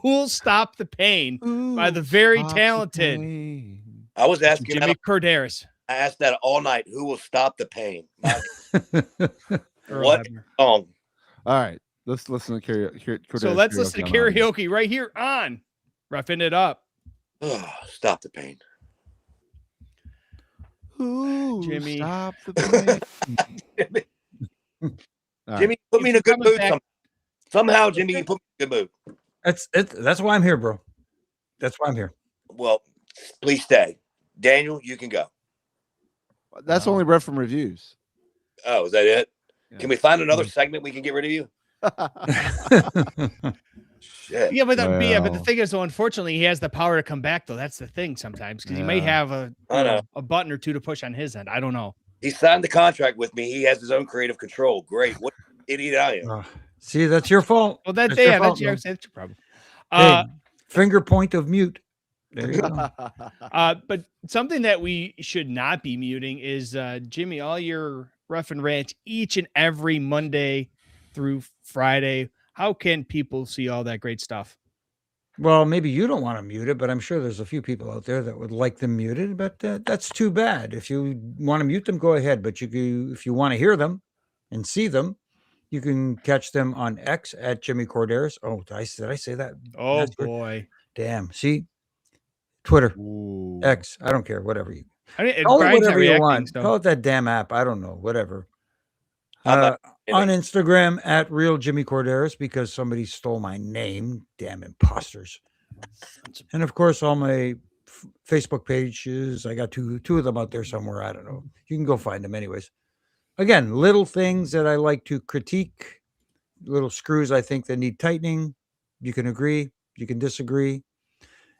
Who'll Stop the Pain by the very Stop the talented pain. I was asking Jimmy Corderis. I asked that all night. Who will stop the pain? Earl What Hebner. song? All right, let's listen to karaoke. So let's listen to karaoke right here on Roughing It Up. Stop the pain. Ooh, Jimmy. Stop the pain. Jimmy, All right. Jimmy, put me in a good Coming mood. back. Somehow, Jimmy, you put me in a good mood. That's it. That's why I'm here, bro. That's why I'm here. Well, please stay. Daniel, you can go. That's only read from reviews. Oh, is that it? Yeah. Can we find another segment we can get rid of you? Shit. Yeah, but the Well. thing is, though, unfortunately, he has the power to come back, though. That's the thing sometimes, because he may Yeah. have I know. a button or two to push on his end. I don't know. He signed the contract with me. He has his own creative control. Great. What idiot I am. See, that's your fault. Well, That's your fault, that's your problem. Hey, finger point of mute. There you go. But something that we should not be muting is Jimmy, all your rough and rant each and every Monday through Friday. How can people see all that great stuff? Well, maybe you don't want to mute it, but I'm sure there's a few people out there that would like them muted. But that's too bad. If you want to mute them, go ahead. But if you want to hear them and see them, you can catch them on X at Jimmy Corderis. Oh, did I say that? Oh That's good. boy. Damn. See, Twitter, Ooh. X. I don't care. Whatever you I mean, call it, Brian's not whatever you reacting, want. so- Call it that damn app. I don't know. Whatever. How about On Instagram at Real Jimmy Corderis, because somebody stole my name. Damn imposters. And of course, all my Facebook pages. I got two of them out there somewhere. I don't know. You can go find them anyways. Again, little things that I like to critique, little screws I think that need tightening. You can agree, you can disagree.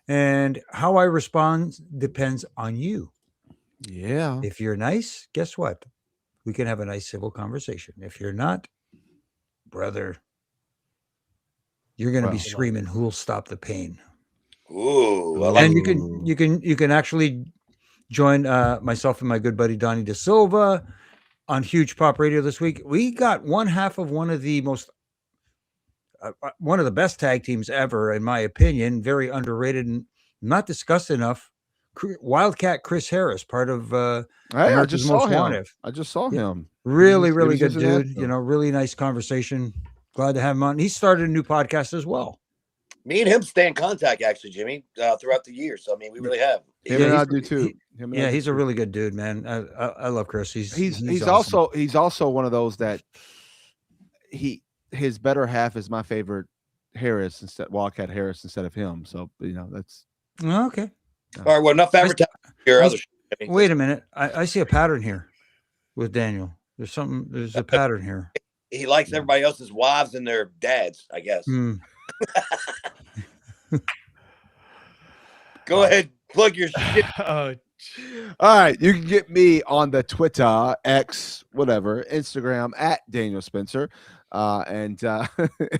And how I respond depends on you. Yeah. If you're nice, guess what? We can have a nice civil conversation. If you're not, brother, you're going to be Well, screaming, "Who'll stop the pain?" Ooh, I like And you can actually join myself and my good buddy Donnie De Silva on Huge Pop Radio this week. We got one half of one of the best tag teams ever, in my opinion. Very underrated and not discussed enough. Wildcat Chris Harris, part of Hey, America's Most Wanted. I just saw him. Really, He was really good just an dude. actor. You know, really nice conversation. Glad to have him on. He started a new podcast as well. me and him stay in contact, actually, Jimmy, throughout the year. So, I mean, we really have. Him Yeah, and I he's- do too. he- Him and I Yeah, do he's a too. really good dude, man. I love Chris. He's awesome. also one of those that his better half is my favorite Wildcat Harris instead of him. So that's Okay. All right, well, enough advertising. Your I- other shit, Jimmy. Wait a minute. I see a pattern here with Daniel. There's a pattern here. He likes everybody else's wives and their dads, I guess. Hmm. Go ahead, plug your shit. Oh, all right. You can get me on the Twitter, X, whatever, Instagram at Daniel Spencer. and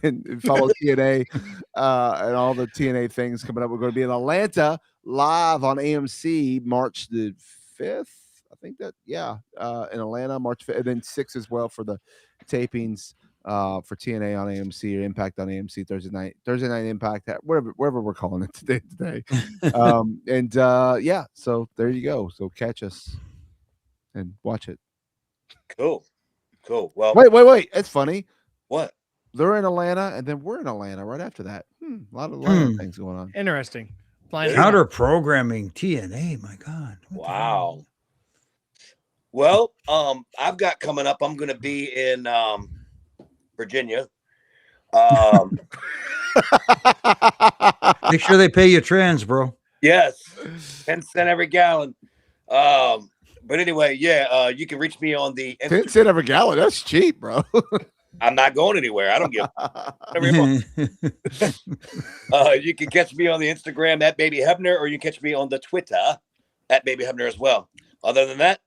and follow TNA and all the TNA things coming up. We're going to be in Atlanta live on AMC March the 5th. I think that, in Atlanta, March 5th, and then 6th as well for the tapings for TNA on AMC or Impact on AMC Thursday night Impact, wherever we're calling it today. So there you go. So catch us and watch it. Cool. Well, Wait. It's funny. What? They're in Atlanta, and then we're in Atlanta right after that. A lot of things going on. Interesting. Counter programming TNA. My God. Wow. Well, I've got coming up. I'm going to be in Virginia. Make sure they pay you trans, bro. Yes, 10 cents every gallon. But anyway, you can reach me on the 10 cents every gallon. That's cheap, bro. I'm not going anywhere. I don't give whatever you want. You can catch me on the Instagram at Baby Hebner, or you can catch me on the Twitter at Baby Hebner as well. Other than that,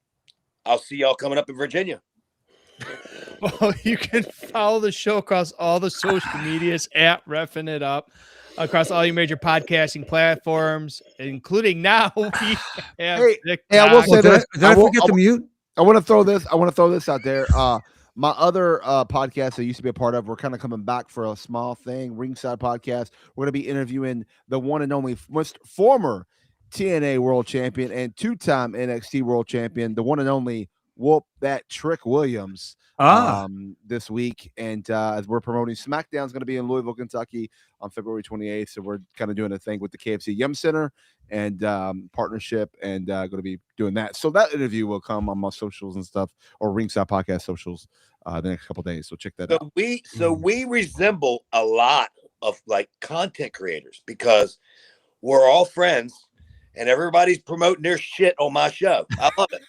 I'll see y'all coming up in Virginia. Well, you can follow the show across all the social medias at Refin It Up, across all your major podcasting platforms, including now we have I will say this. Did I forget to mute? I want to throw this out there. My other podcast I used to be a part of, we're kind of coming back for a small thing, Ringside Podcast. We're going to be interviewing the one and only former TNA World Champion and two-time NXT World Champion, the one and only Whoop That Trick Williams this week. And as we're promoting, SmackDown's going to be in Louisville, Kentucky on February 28th. So we're kind of doing a thing with the KFC Yum Center and partnership, and going to be doing that. So that interview will come on my socials and stuff, or Ringside Podcast socials the next couple of days. So check that out. We resemble a lot of like content creators because we're all friends and everybody's promoting their shit on my show. I love it.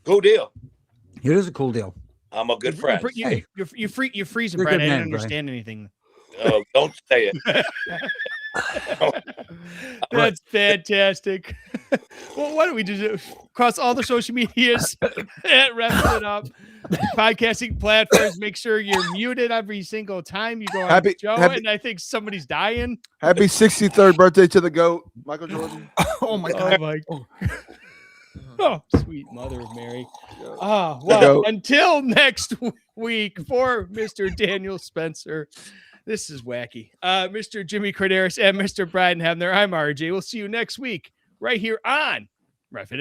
Cool deal. It is a cool deal. I'm a good friend. You're freezing, You're a Brad. good I man, didn't understand anything. Oh, don't say it. That's fantastic. Well, why don't we do across all the social medias at Wrap It Up, podcasting platforms? Make sure you're muted every single time you go on the show. And I think somebody's dying. Happy 63rd birthday to the GOAT, Michael Jordan. Oh my God. Oh, sweet mother of Mary. Well, until next week, for Mr. Daniel Spencer, this is wacky. Mr. Jimmy Corderis and Mr. Brian Hebner, I'm RJ. We'll see you next week right here on Refin It